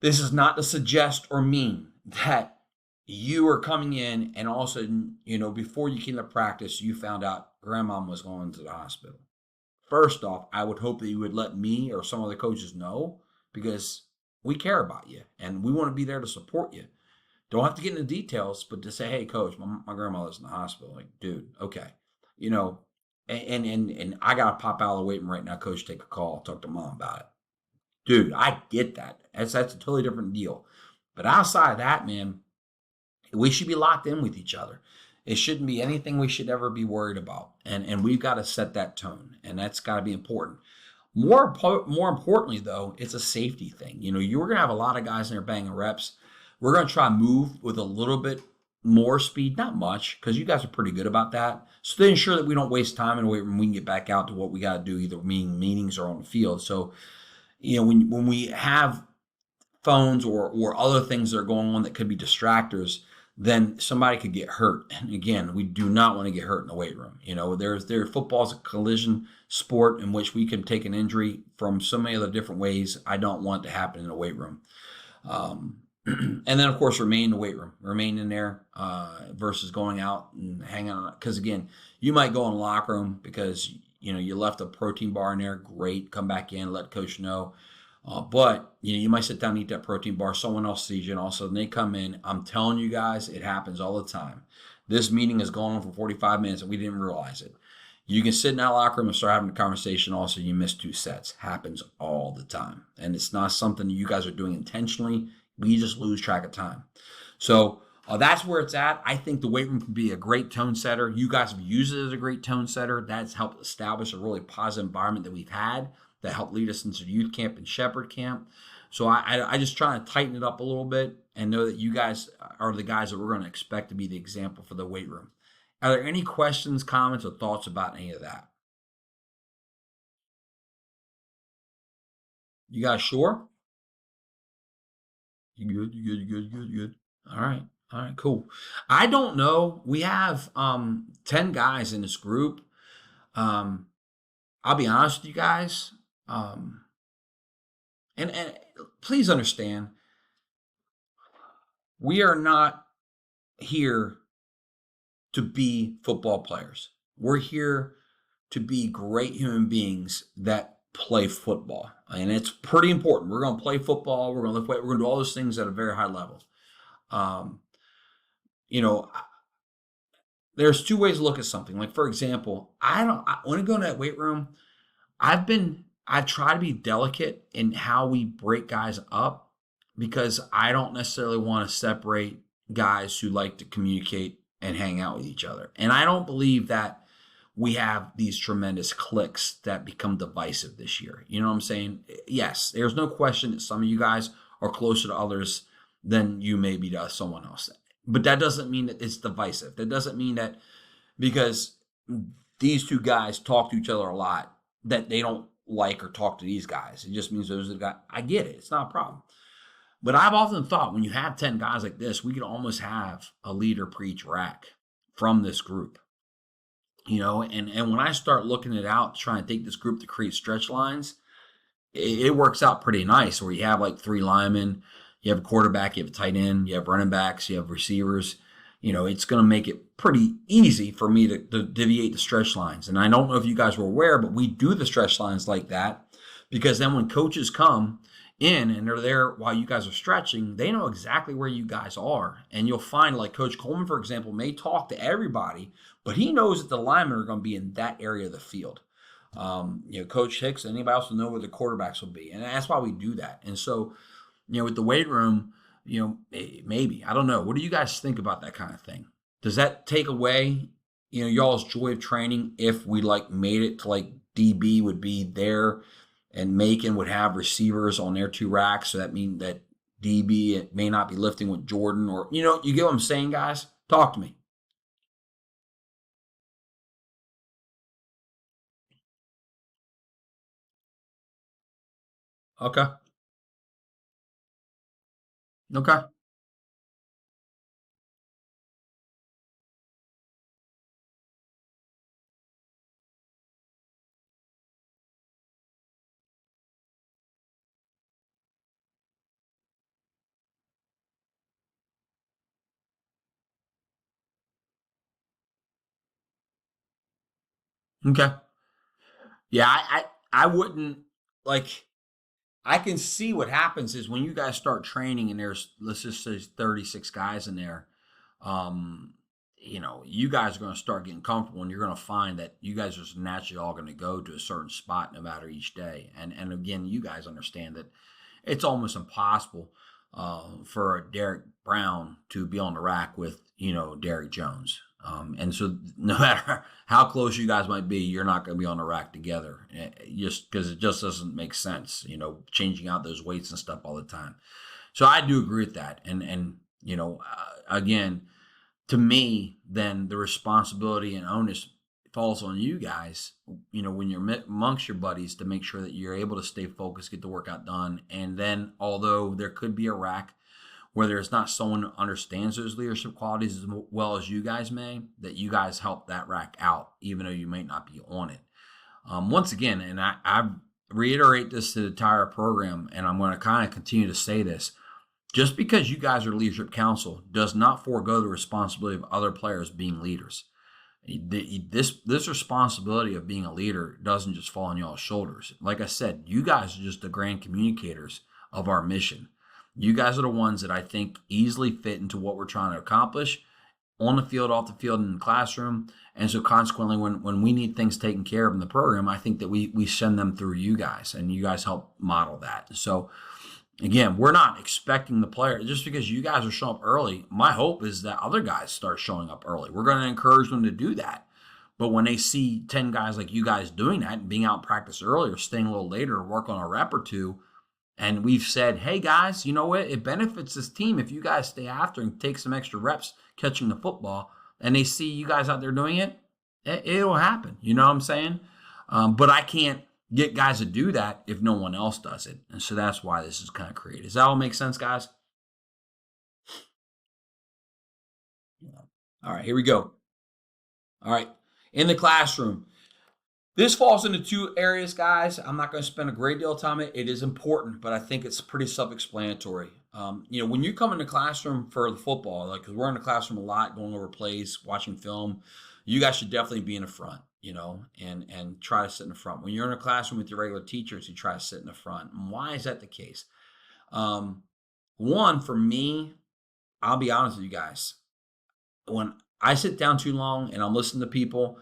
this is not to suggest or mean that you are coming in and all of a sudden, before you came to practice, you found out grandmom was going to the hospital. First off, I would hope that you would let me or some other coaches know because we care about you and we want to be there to support you. Don't have to get into details, but to say, hey, coach, my grandmother's in the hospital. Like, dude, okay. And I got to pop out of the weight room right now, coach, take a call, talk to mom about it. Dude, I get that. That's a totally different deal. But outside of that, man, we should be locked in with each other. It shouldn't be anything we should ever be worried about. And we've got to set that tone. And that's got to be important. More importantly, though, it's a safety thing. You're going to have a lot of guys in there banging reps. We're going to try to move with a little bit more speed, not much, because you guys are pretty good about that. So to ensure that we don't waste time in the weight room, we can get back out to what we got to do, either meetings or on the field. So, when we have phones or other things that are going on that could be distractors, then somebody could get hurt. And again, we do not want to get hurt in the weight room. Football is a collision sport in which we can take an injury from so many other different ways. I don't want it to happen in the weight room. And then, of course, remain in the weight room, remain in there versus going out and hanging out. Because, again, you might go in the locker room because, you left a protein bar in there. Great. Come back in, let coach know. But you might sit down and eat that protein bar. Someone else sees you, and all of a sudden they come in. I'm telling you guys, it happens all the time. This meeting has gone on for 45 minutes, and we didn't realize it. You can sit in that locker room and start having a conversation. Also, you miss 2 sets. Happens all the time, and it's not something you guys are doing intentionally. We just lose track of time. So That's where it's at. I think the weight room can be a great tone setter. You guys have used it as a great tone setter. That's helped establish a really positive environment that we've had that helped lead us into youth camp and shepherd camp. So I just try to tighten it up a little bit and know that you guys are the guys that we're going to expect to be the example for the weight room. Are there any questions, comments, or thoughts about any of that? You guys sure? You good? You good? You good? You good? You good? All right. All right. Cool. I don't know. We have 10 guys in this group. Um, I'll be honest with you guys. And please understand, we are not here to be football players. We're here to be great human beings that play football. And it's pretty important. We're going to play football. We're going to lift weight. We're going to do all those things at a very high level. Um, you know, there's two ways to look at something. Like, for example, I want to go into that weight room. I try to be delicate in how we break guys up because I don't necessarily want to separate guys who like to communicate and hang out with each other. And I don't believe that we have these tremendous cliques that become divisive this year. You know what I'm saying? Yes, there's no question that some of you guys are closer to others than you may be to someone else. But that doesn't mean that it's divisive. That doesn't mean that because these two guys talk to each other a lot that they don't like or talk to these guys. It just means those are the guys. I get it. It's not a problem. But I've often thought when you have 10 guys like this, we could almost have a leader per each rack from this group. You know, and when I start looking it out, trying to take this group to create stretch lines, it works out pretty nice where you have like 3 linemen, you have a quarterback, you have a tight end, you have running backs, you have receivers. You know, it's going to make it pretty easy for me to deviate the stretch lines. And I don't know if you guys were aware, but we do the stretch lines like that because then when coaches come in and they're there while you guys are stretching, they know exactly where you guys are. And you'll find like Coach Coleman, for example, may talk to everybody, but he knows that the linemen are going to be in that area of the field. You know, Coach Hicks, anybody else will know where the quarterbacks will be. And that's why we do that. And so, you know, with the weight room, you know, maybe, I don't know. What do you guys think about that kind of thing? Does that take away, you know, y'all's joy of training if we like made it to like DB would be there and Macon would have receivers on their 2 racks? So that means that DB it may not be lifting with Jordan or, you know, you get what I'm saying, guys? Talk to me. Okay. Okay. Okay. Yeah, I wouldn't like I can see what happens is when you guys start training and there's let's just say 36 guys in there, um, you know, you guys are going to start getting comfortable and you're going to find that you guys are just naturally all going to go to a certain spot no matter each day. And again, you guys understand that it's almost impossible for a Derek Brown to be on the rack with, you know, Derek Jones. And so no matter how close you guys might be, you're not going to be on the rack together just because it just doesn't make sense, you know, changing out those weights and stuff all the time. So I do agree with that. And you know, again, to me, then the responsibility and onus falls on you guys, you know, when you're amongst your buddies to make sure that you're able to stay focused, get the workout done. And then, although there could be a rack where there's not someone who understands those leadership qualities as well as you guys may, that you guys help that rack out, even though you may not be on it. Once again, and I reiterate this to the entire program, and I'm going to kind of continue to say this. Just because you guys are leadership council does not forego the responsibility of other players being leaders. This responsibility of being a leader doesn't just fall on y'all's shoulders. Like I said, you guys are just the grand communicators of our mission. You guys are the ones that I think easily fit into what we're trying to accomplish on the field, off the field, in the classroom. And so consequently, when we need things taken care of in the program, I think that we send them through you guys, and you guys help model that. So Again, we're not expecting the player just because you guys are showing up early. My hope is that other guys start showing up early. We're going to encourage them to do that. But when they see 10 guys like you guys doing that and being out in practice early or staying a little later or work on a rep or two, and we've said, hey guys, you know what? It benefits this team if you guys stay after and take some extra reps catching the football, and they see you guys out there doing it, it'll happen. You know what I'm saying? But I can't get guys to do that if no one else does it. And so that's why this is kind of created. Does that all make sense, guys? All right, here we go. All right, in the classroom. This falls into two areas, guys. I'm not going to spend a great deal of time on it. It is important, but I think it's pretty self-explanatory. When you come in the classroom for the football, like, because we're in the classroom a lot, going over plays, watching film, you guys should definitely be in the front, and try to sit in the front. When you're in a classroom with your regular teachers, you try to sit in the front. And why is that the case? One, for me, I'll be honest with you guys. When I sit down too long and I'm listening to people,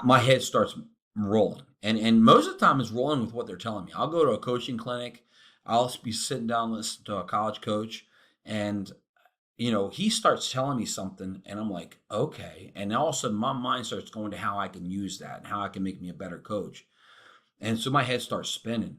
my head starts rolling. And most of the time it's rolling with what they're telling me. I'll go to a coaching clinic. I'll be sitting down listening to a college coach, and he starts telling me something, and I'm like, okay. And all of a sudden my mind starts going to how I can use that and how I can make me a better coach. And so my head starts spinning.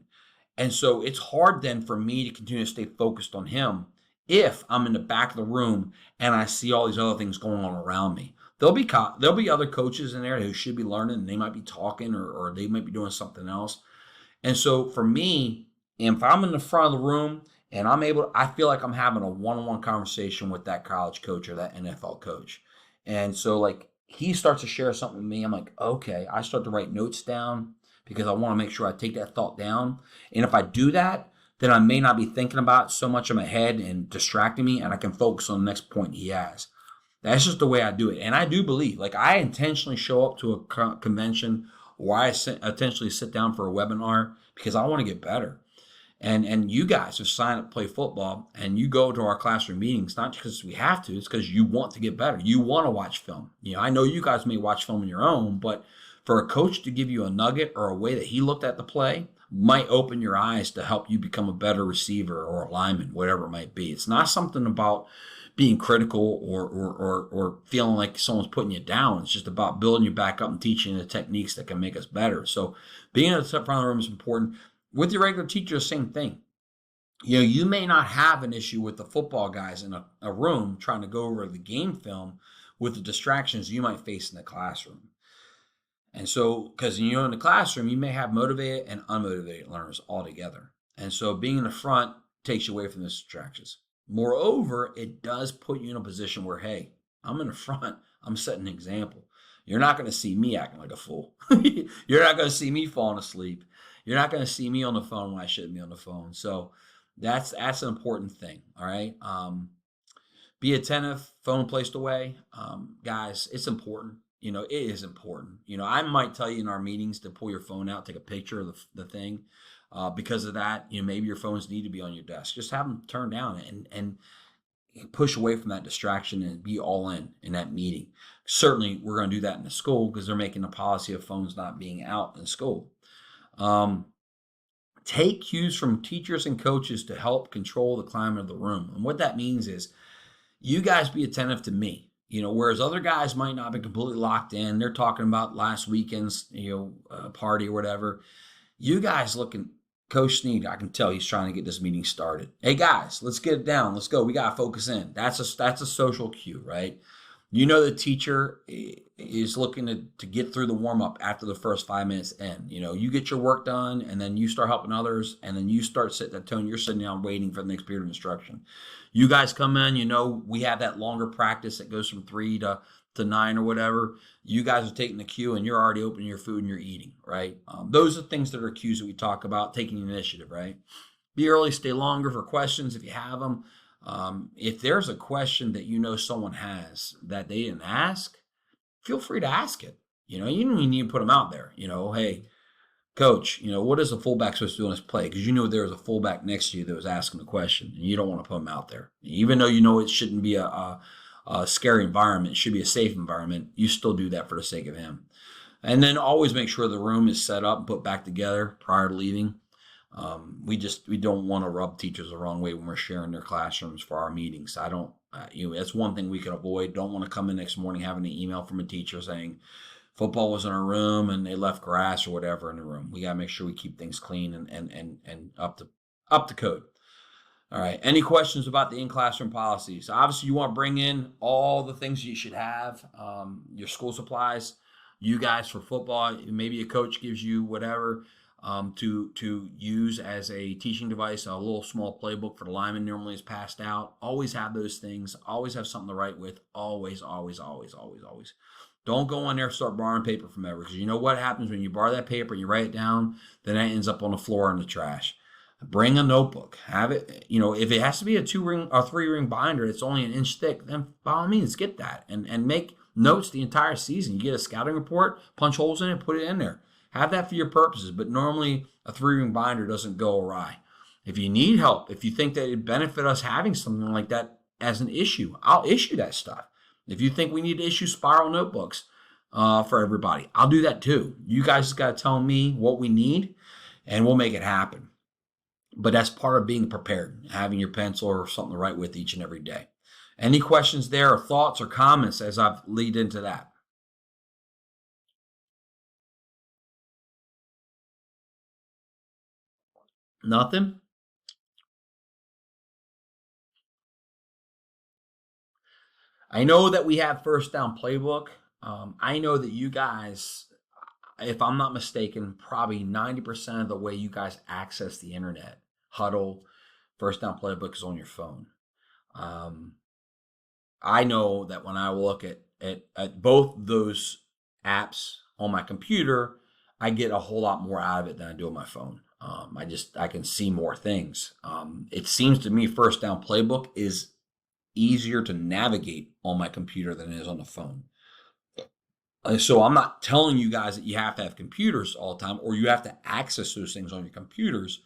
And so it's hard then for me to continue to stay focused on him if I'm in the back of the room and I see all these other things going on around me. There'll be other coaches in there who should be learning, and they might be talking or they might be doing something else. And so for me, if I'm in the front of the room and I feel like I'm having a one-on-one conversation with that college coach or that NFL coach. And so like he starts to share something with me. I'm like, okay, I start to write notes down because I want to make sure I take that thought down. And if I do that, then I may not be thinking about it so much in my head and distracting me, and I can focus on the next point he has. That's just the way I do it. And I do believe, like, I intentionally show up to a convention or I intentionally sit down for a webinar because I want to get better. And you guys have signed up to play football, and you go to our classroom meetings, not because we have to, it's because you want to get better. You want to watch film. I know you guys may watch film on your own, but for a coach to give you a nugget or a way that he looked at the play might open your eyes to help you become a better receiver or a lineman, whatever it might be. It's not something about being critical or feeling like someone's putting you down. It's just about building you back up and teaching the techniques that can make us better. So being at the front of the room is important. With your regular teacher, same thing. You may not have an issue with the football guys in a room trying to go over the game film with the distractions you might face in the classroom. And so, because in the classroom, you may have motivated and unmotivated learners all together. And so being in the front takes you away from those distractions. Moreover, it does put you in a position where, hey, I'm in the front. I'm setting an example. You're not going to see me acting like a fool. You're not going to see me falling asleep. You're not going to see me on the phone when I shouldn't be on the phone. So that's an important thing. All right. Be attentive. Phone placed away. Guys, it's important. It is important. I might tell you in our meetings to pull your phone out, take a picture of the thing. Because of that, maybe your phones need to be on your desk. Just have them turned down and push away from that distraction and be all in that meeting. Certainly, we're going to do that in the school because they're making a policy of phones not being out in school. Take cues from teachers and coaches to help control the climate of the room. And what that means is you guys be attentive to me. Whereas other guys might not be completely locked in. They're talking about last weekend's, party or whatever. You guys looking, Coach Snead, I can tell he's trying to get this meeting started. Hey guys, let's get it down. Let's go. We got to focus in. That's a social cue, right? The teacher is looking to get through the warm-up after the first 5 minutes in. You get your work done, and then you start helping others, and then you start setting that tone. You're sitting down waiting for the next period of instruction. You guys come in, we have that longer practice that goes from 3 to 9 or whatever. You guys are taking the cue, and you're already opening your food and you're eating, right? Those are things that are cues that we talk about, taking initiative, right? Be early, stay longer for questions if you have them. If there's a question that someone has that they didn't ask, feel free to ask it. You don't even need to put them out there. Hey, coach, what is a fullback supposed to do on this play? Because there was a fullback next to you that was asking the question, and you don't want to put them out there. Even though it shouldn't be a scary environment, it should be a safe environment, you still do that for the sake of him. And then always make sure the room is set up and put back together prior to leaving. We don't want to rub teachers the wrong way when we're sharing their classrooms for our meetings. I don't, that's one thing we can avoid. Don't want to come in next morning having an email from a teacher saying football was in our room and they left grass or whatever in the room. We got to make sure we keep things clean and up to code. All right. Any questions about the in-classroom policies? Obviously, you want to bring in all the things you should have, your school supplies, you guys for football. Maybe a coach gives you whatever to use as a teaching device. A little small playbook for the lineman normally is passed out. Always have those things. Always have something to write with. Always, always, always, always, always. Don't go in there and start borrowing paper from everyone, because you know what happens when you borrow that paper and you write it down, then that ends up on the floor in the trash. Bring a notebook. Have it, if it has to be a 2-ring or 3-ring binder, it's only an inch thick, then by all means get that and make notes the entire season. You get a scouting report, punch holes in it, put it in there. Have that for your purposes, but normally a 3-ring binder doesn't go awry. If you need help, if you think that it'd benefit us having something like that as an issue, I'll issue that stuff. If you think we need to issue spiral notebooks for everybody, I'll do that too. You guys just got to tell me what we need and we'll make it happen. But that's part of being prepared, having your pencil or something to write with each and every day. Any questions there or thoughts or comments as I've lead into that? Nothing? I know that we have first down playbook. I know that you guys, if I'm not mistaken, probably 90% of the way you guys access the internet, Huddle, first down playbook is on your phone. Um, I know that when I look at both those apps on my computer, I get a whole lot more out of it than I do on my phone. I can see more things. It seems to me first down playbook is easier to navigate on my computer than it is on the phone. So I'm not telling you guys that you have to have computers all the time or you have to access those things on your computers.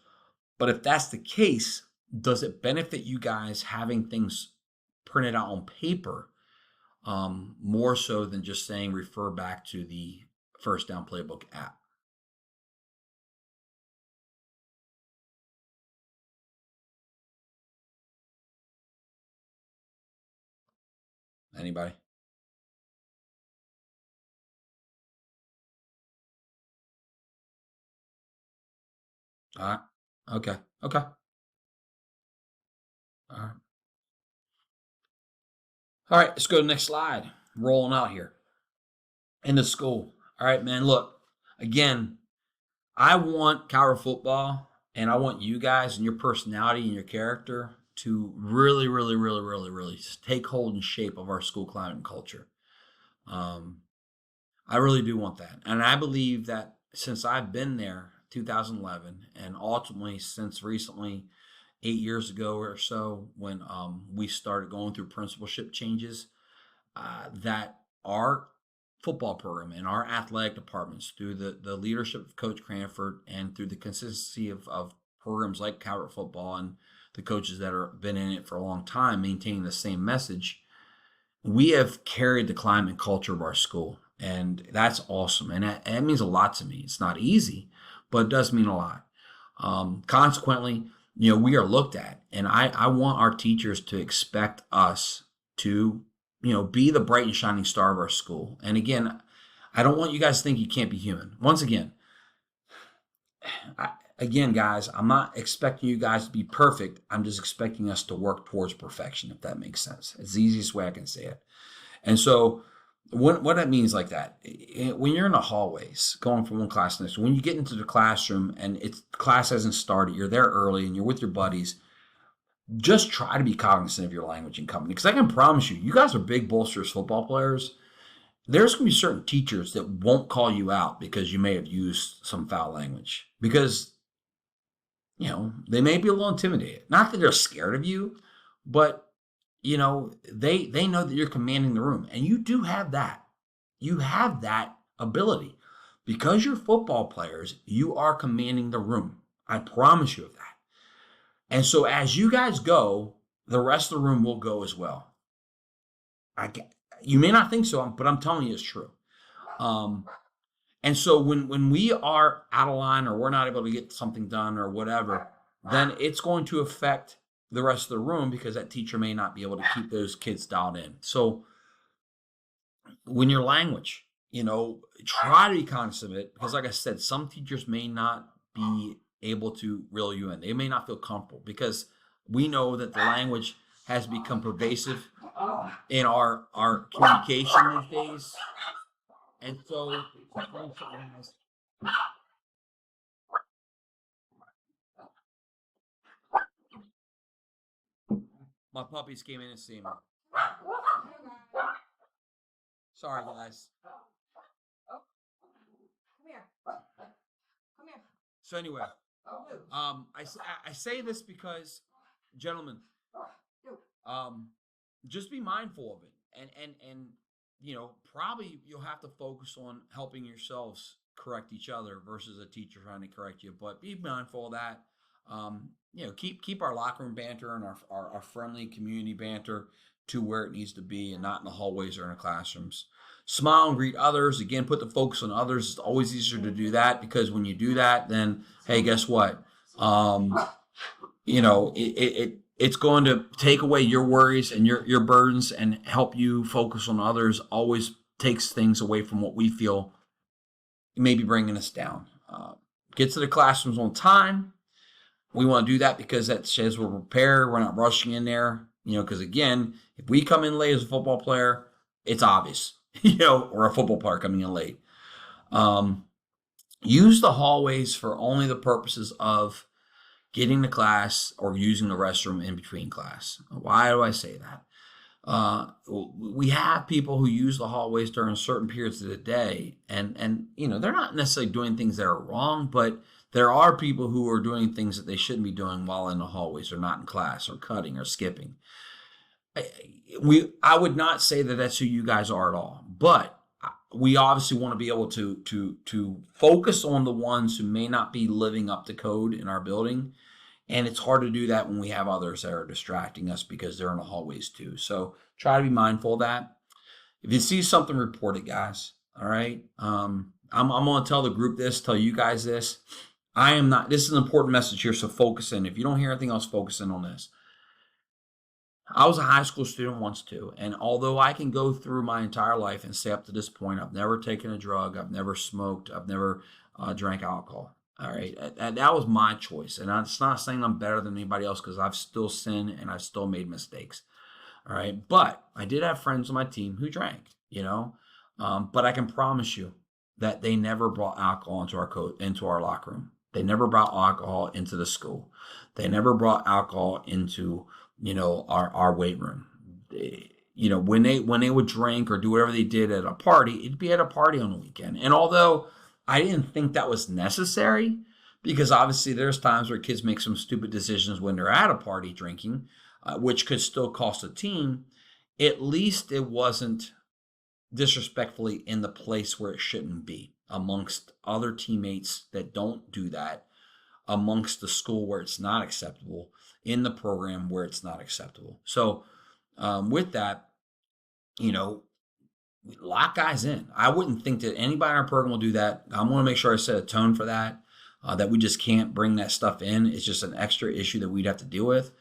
But if that's the case, does it benefit you guys having things printed out on paper more so than just saying refer back to the first down playbook app? Anybody? All right. Okay. Okay. All right. All right. Let's go to the next slide. Rolling out here into school. All right, man. Look, again, I want Cowher football and I want you guys and your personality and your character to really, really, really, really, really take hold and shape of our school climate and culture. Um, I really do want that. And I believe that since I've been there, 2011, and ultimately since recently, 8 years ago or so, when we started going through principalship changes, that our football program and our athletic departments, through the leadership of Coach Cranford and through the consistency of programs like Cowher football and the coaches that have been in it for a long time, maintaining the same message, we have carried the climate and culture of our school. And that's awesome. And that means a lot to me. It's not easy, but it does mean a lot. Consequently, we are looked at. And I want our teachers to expect us to, be the bright and shining star of our school. And again, I don't want you guys to think you can't be human. Once again, guys, I'm not expecting you guys to be perfect. I'm just expecting us to work towards perfection, if that makes sense. It's the easiest way I can say it. And so what that means like that, when you're in the hallways going from one class to the next, when you get into the classroom and class hasn't started, you're there early and you're with your buddies, just try to be cognizant of your language and company. Because I can promise you, you guys are big, boisterous football players. There's going to be certain teachers that won't call you out because you may have used some foul language. Because, they may be a little intimidated. Not that they're scared of you, but they know that you're commanding the room, and you do have that. You have that ability. Because you're football players, you are commanding the room. I promise you of that. And so as you guys go, the rest of the room will go as well. You may not think so, but I'm telling you it's true. Um, And so when we are out of line or we're not able to get something done or whatever, then it's going to affect the rest of the room because that teacher may not be able to keep those kids dialed in. So when your language, try to be conscious of it because, like I said, some teachers may not be able to reel you in. They may not feel comfortable because we know that the language has become pervasive in our communication these days. And so my puppies came in and see me. Sorry, guys. Come here. Come here. So anyway, I say this because, gentlemen, just be mindful of it, and probably you'll have to focus on helping yourselves correct each other versus a teacher trying to correct you. But be mindful of that. Keep our locker room banter and our friendly community banter to where it needs to be and not in the hallways or in the classrooms. Smile and greet others. Again, put the focus on others. It's always easier to do that because when you do that, then, hey, guess what? It's going to take away your worries and your burdens and help you focus on others. Always takes things away from what we feel may be bringing us down. Get to the classrooms on time. We want to do that because that says we're prepared. We're not rushing in there, because again, if we come in late as a football player, it's obvious, or a football player coming in late. Use the hallways for only the purposes of getting to class or using the restroom in between class. Why do I say that? We have people who use the hallways during certain periods of the day, and they're not necessarily doing things that are wrong, but there are people who are doing things that they shouldn't be doing while in the hallways or not in class or cutting or skipping. I would not say that that's who you guys are at all, but we obviously want to be able to focus on the ones who may not be living up to code in our building. And it's hard to do that when we have others that are distracting us because they're in the hallways too. So try to be mindful of that. If you see something, report it, guys. All right. I'm going to tell the group this, tell you guys this. This is an important message here. So focus in. If you don't hear anything else, focus in on this. I was a high school student once too. And although I can go through my entire life and say up to this point, I've never taken a drug, I've never smoked, I've never drank alcohol. All right. And that was my choice. And it's not saying I'm better than anybody else because I've still sinned and I've still made mistakes. All right. But I did have friends on my team who drank, but I can promise you that they never brought alcohol into our locker room. They never brought alcohol into the school. They never brought alcohol into, our weight room. When they would drink or do whatever they did at a party, it'd be at a party on the weekend. And although I didn't think that was necessary, because obviously there's times where kids make some stupid decisions when they're at a party drinking, which could still cost a team, at least it wasn't disrespectfully in the place where it shouldn't be, amongst other teammates that don't do that, amongst the school where it's not acceptable, in the program where it's not acceptable. So with that, we lock guys in. I wouldn't think that anybody in our program will do that. I want to make sure I set a tone for that, that we just can't bring that stuff in. It's just an extra issue that we'd have to deal with.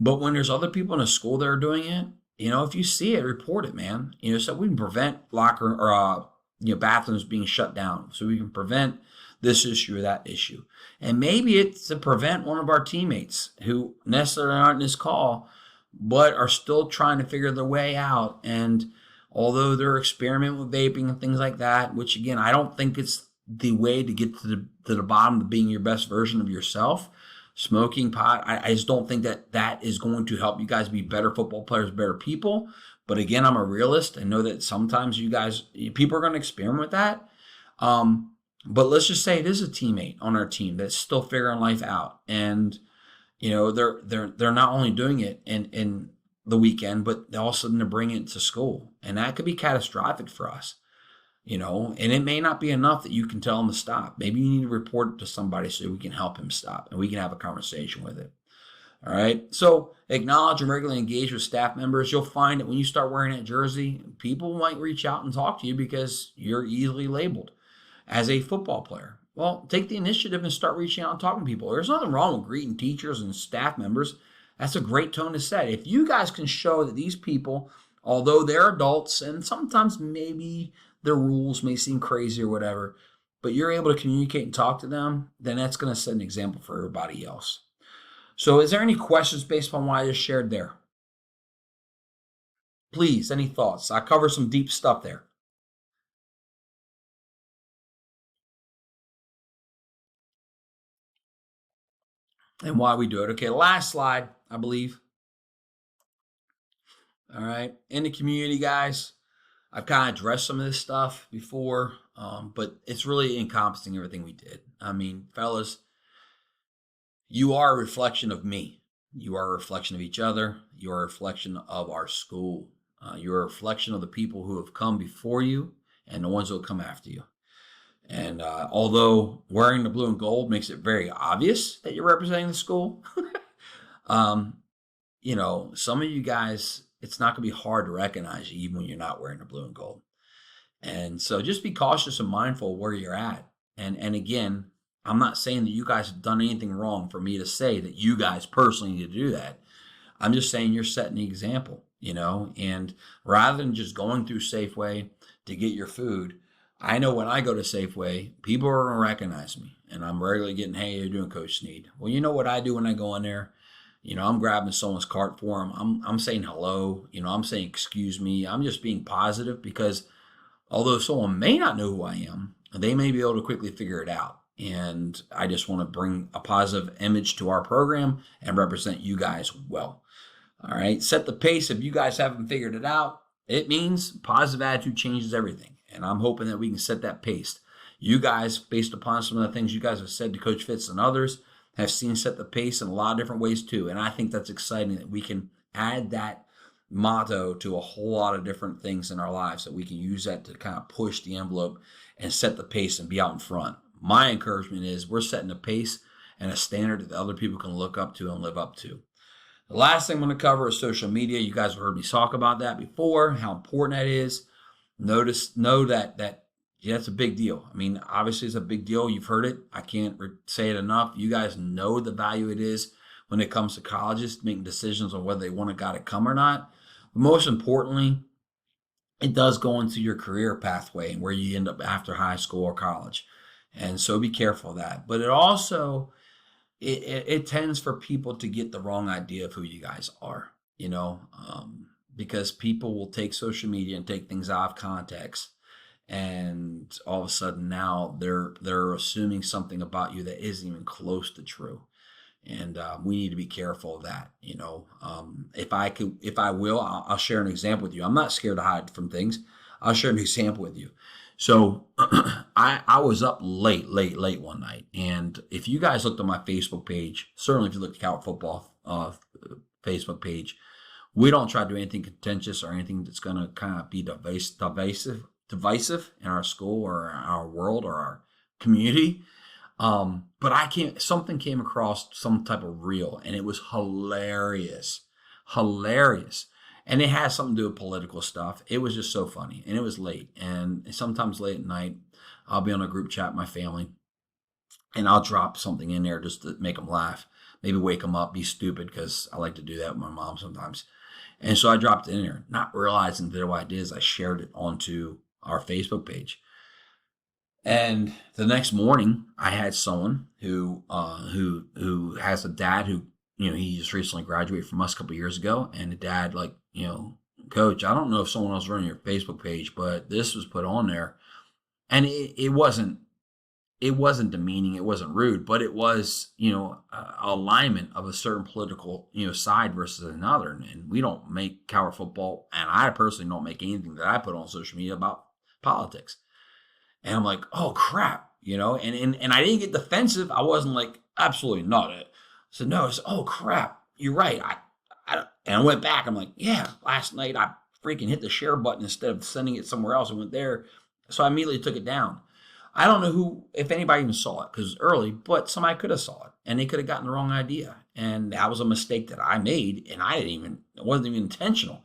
But when there's other people in a school that are doing it, if you see it, report it, man. So we can prevent locker or bathrooms being shut down. So we can prevent this issue or that issue. And maybe it's to prevent one of our teammates who necessarily aren't in this call, but are still trying to figure their way out. And although they're experimenting with vaping and things like that, which again, I don't think it's the way to get to the bottom of being your best version of yourself. Smoking pot, I just don't think that is going to help you guys be better football players, better people. But again, I'm a realist. I know that sometimes people are going to experiment with that. But let's just say it is a teammate on our team that's still figuring life out. And, they're not only doing it in the weekend, but they all of a sudden to bring it to school. And that could be catastrophic for us, and it may not be enough that you can tell him to stop. Maybe you need to report it to somebody so we can help him stop and we can have a conversation with it. All right. So acknowledge and regularly engage with staff members. You'll find that when you start wearing that jersey, people might reach out and talk to you because you're easily labeled. as a football player? Well, take the initiative and start reaching out and talking to people. There's nothing wrong with greeting teachers and staff members. That's a great tone to set. If you guys can show that these people, although they're adults and sometimes maybe their rules may seem crazy or whatever, but you're able to communicate and talk to them, then that's going to set an example for everybody else. So is there any questions based on what I just shared there? Please, any thoughts? I cover some deep stuff there. And why we do it. Okay, last slide, I believe. All right, in the community, guys, I've kind of addressed some of this stuff before, but it's really encompassing everything we did. I mean, fellas, you are a reflection of me. You are a reflection of each other. You are a reflection of our school. You're a reflection of the people who have come before you and the ones that will come after you. And although wearing the blue and gold makes it very obvious that you're representing the school, you know, some of you guys, it's not going to be hard to recognize you even when you're not wearing the blue and gold. And so just be cautious and mindful of where you're at. And again, I'm not saying that you guys have done anything wrong for me to say that you guys personally need to do that. I'm just saying you're setting the example, you know, and rather than just going through Safeway to get your food, I know when I go to Safeway, people are going to recognize me, and I'm regularly getting, hey, you're doing Coach Snead. Well, you know what I do when I go in there? You know, I'm grabbing someone's cart for them. I'm saying hello. You know, I'm saying excuse me. I'm just being positive because although someone may not know who I am, they may be able to quickly figure it out. And I just want to bring a positive image to our program and represent you guys well. All right, set the pace. If you guys haven't figured it out, it means positive attitude changes everything. And I'm hoping that we can set that pace. You guys, based upon some of the things you guys have said to Coach Fitz and others, have seen set the pace in a lot of different ways too. And I think that's exciting that we can add that motto to a whole lot of different things in our lives, that we can use that to kind of push the envelope and set the pace and be out in front. My encouragement is we're setting a pace and a standard that other people can look up to and live up to. The last thing I'm going to cover is social media. You guys have heard me talk about that before, how important that is. Know that yeah, it's a big deal. I mean, obviously it's a big deal. You've heard it. I can't say it enough. You guys know the value it is when it comes to colleges making decisions on whether they want a guy to come or not. But most importantly, it does go into your career pathway and where you end up after high school or college. And so be careful of that. But it also, it tends for people to get the wrong idea of who you guys are, you know, because people will take social media and take things out of context. And all of a sudden now they're assuming something about you that isn't even close to true. And we need to be careful of that. You know, if I will, I'll share an example with you. I'm not scared to hide from things. I'll share an example with you. So I was up late one night. And if you guys looked on my Facebook page, certainly if you looked at Cal Football Facebook page, we don't try to do anything contentious or anything that's going to kind of be divisive in our school or our world or our community. But something came across some type of reel and it was hilarious. And it has something to do with political stuff. It was just so funny and it was late. And sometimes late at night, I'll be on a group chat with my family and I'll drop something in there just to make them laugh, maybe wake them up, be stupid, because I like to do that with my mom sometimes. And so I dropped it in there, not realizing that what I did is I shared it onto our Facebook page. And the next morning, I had someone who has a dad who, you know, he just recently graduated from us a couple of years ago, and the dad, like, you know, Coach, I don't know if someone else running your Facebook page, but this was put on there, and it wasn't demeaning, it wasn't rude, but it was, you know, alignment of a certain political, you know, side versus another. And we don't make Coward football, and I personally don't make anything that I put on social media about politics. And I'm like, oh crap, you know, and I didn't get defensive. I wasn't like, absolutely not. I said, no, it's, oh crap, you're right. And I went back. I'm like, yeah, last night I freaking hit the share button instead of sending it somewhere else. I went there. So I immediately took it down. I don't know if anybody even saw it because it was early, but somebody could have saw it and they could have gotten the wrong idea. And that was a mistake that I made, and it wasn't even intentional.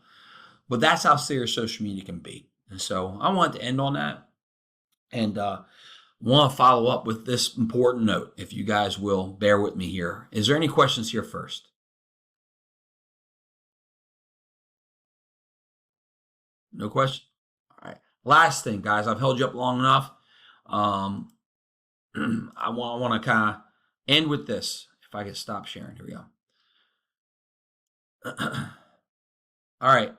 But that's how serious social media can be. And so I wanted to end on that. And want to follow up with this important note, if you guys will bear with me here. Is there any questions here first? No question? All right. Last thing, guys, I've held you up long enough. I want to kind of end with this. If I could stop sharing. Here we go. All right.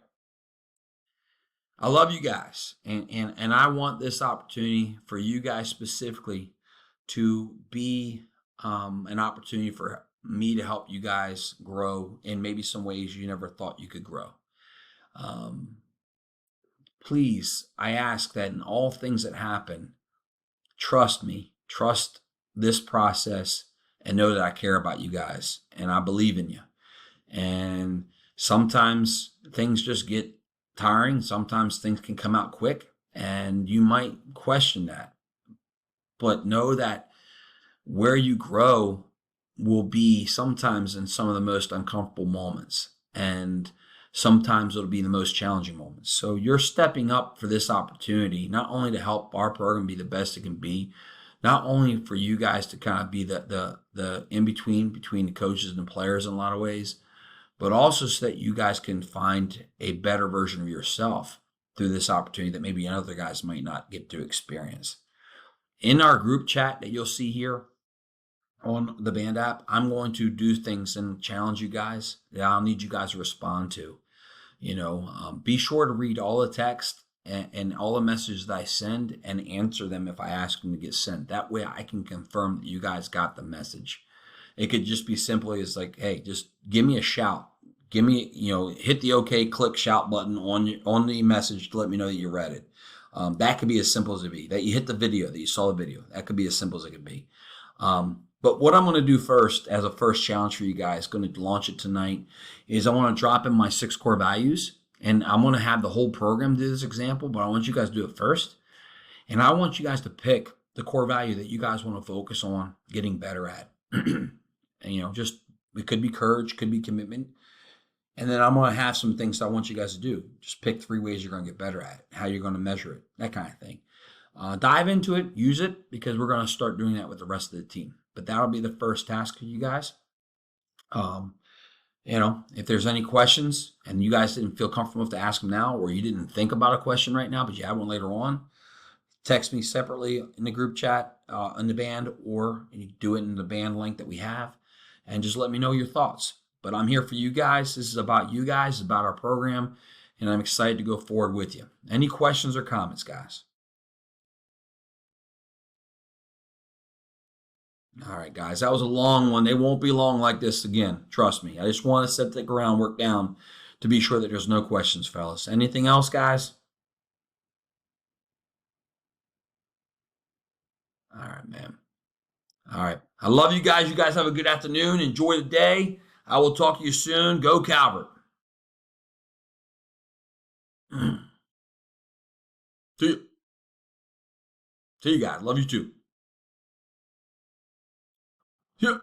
I love you guys, and I want this opportunity for you guys specifically to be an opportunity for me to help you guys grow in maybe some ways you never thought you could grow. Please, I ask that in all things that happen, trust me, trust this process, and know that I care about you guys and I believe in you. And sometimes things just get tiring. Sometimes things can come out quick and you might question that. But know that where you grow will be sometimes in some of the most uncomfortable moments. And sometimes it'll be the most challenging moments. So you're stepping up for this opportunity, not only to help our program be the best it can be, not only for you guys to kind of be the in-between between the coaches and the players in a lot of ways, but also so that you guys can find a better version of yourself through this opportunity that maybe other guys might not get to experience. In our group chat that you'll see here on the Band app, I'm going to do things and challenge you guys that I'll need you guys to respond to. Be sure to read all the text and all the messages that I send and answer them if I ask them to get sent. That way I can confirm that you guys got the message. It could just be simply as like, hey, just give me a shout. Give me, hit the OK, click shout button on the message to let me know that you read it. That could be as simple as it be. That you hit the video, that you saw the video. That could be as simple as it could be. But what I'm going to do first, as a first challenge for you guys, going to launch it tonight, is I want to drop in my 6 core values. And I'm going to have the whole program do this example, but I want you guys to do it first. And I want you guys to pick the core value that you guys want to focus on getting better at. And, it could be courage, could be commitment. And then I'm going to have some things I want you guys to do. Just pick 3 ways you're going to get better at it, how you're going to measure it, that kind of thing. Dive into it, use it, because we're going to start doing that with the rest of the team. But that'll be the first task for you guys. If there's any questions and you guys didn't feel comfortable enough to ask them now, or you didn't think about a question right now, but you have one later on, text me separately in the group chat in the band, or you do it in the band link that we have, and just let me know your thoughts. But I'm here for you guys. This is about you guys, it's about our program, and I'm excited to go forward with you. Any questions or comments, guys? All right, guys, that was a long one. They won't be long like this again. Trust me. I just want to set the groundwork down to be sure that there's no questions, fellas. Anything else, guys? All right, man. All right. I love you guys. You guys have a good afternoon. Enjoy the day. I will talk to you soon. Go Calvert. See you. See you guys. Love you too. Yeah.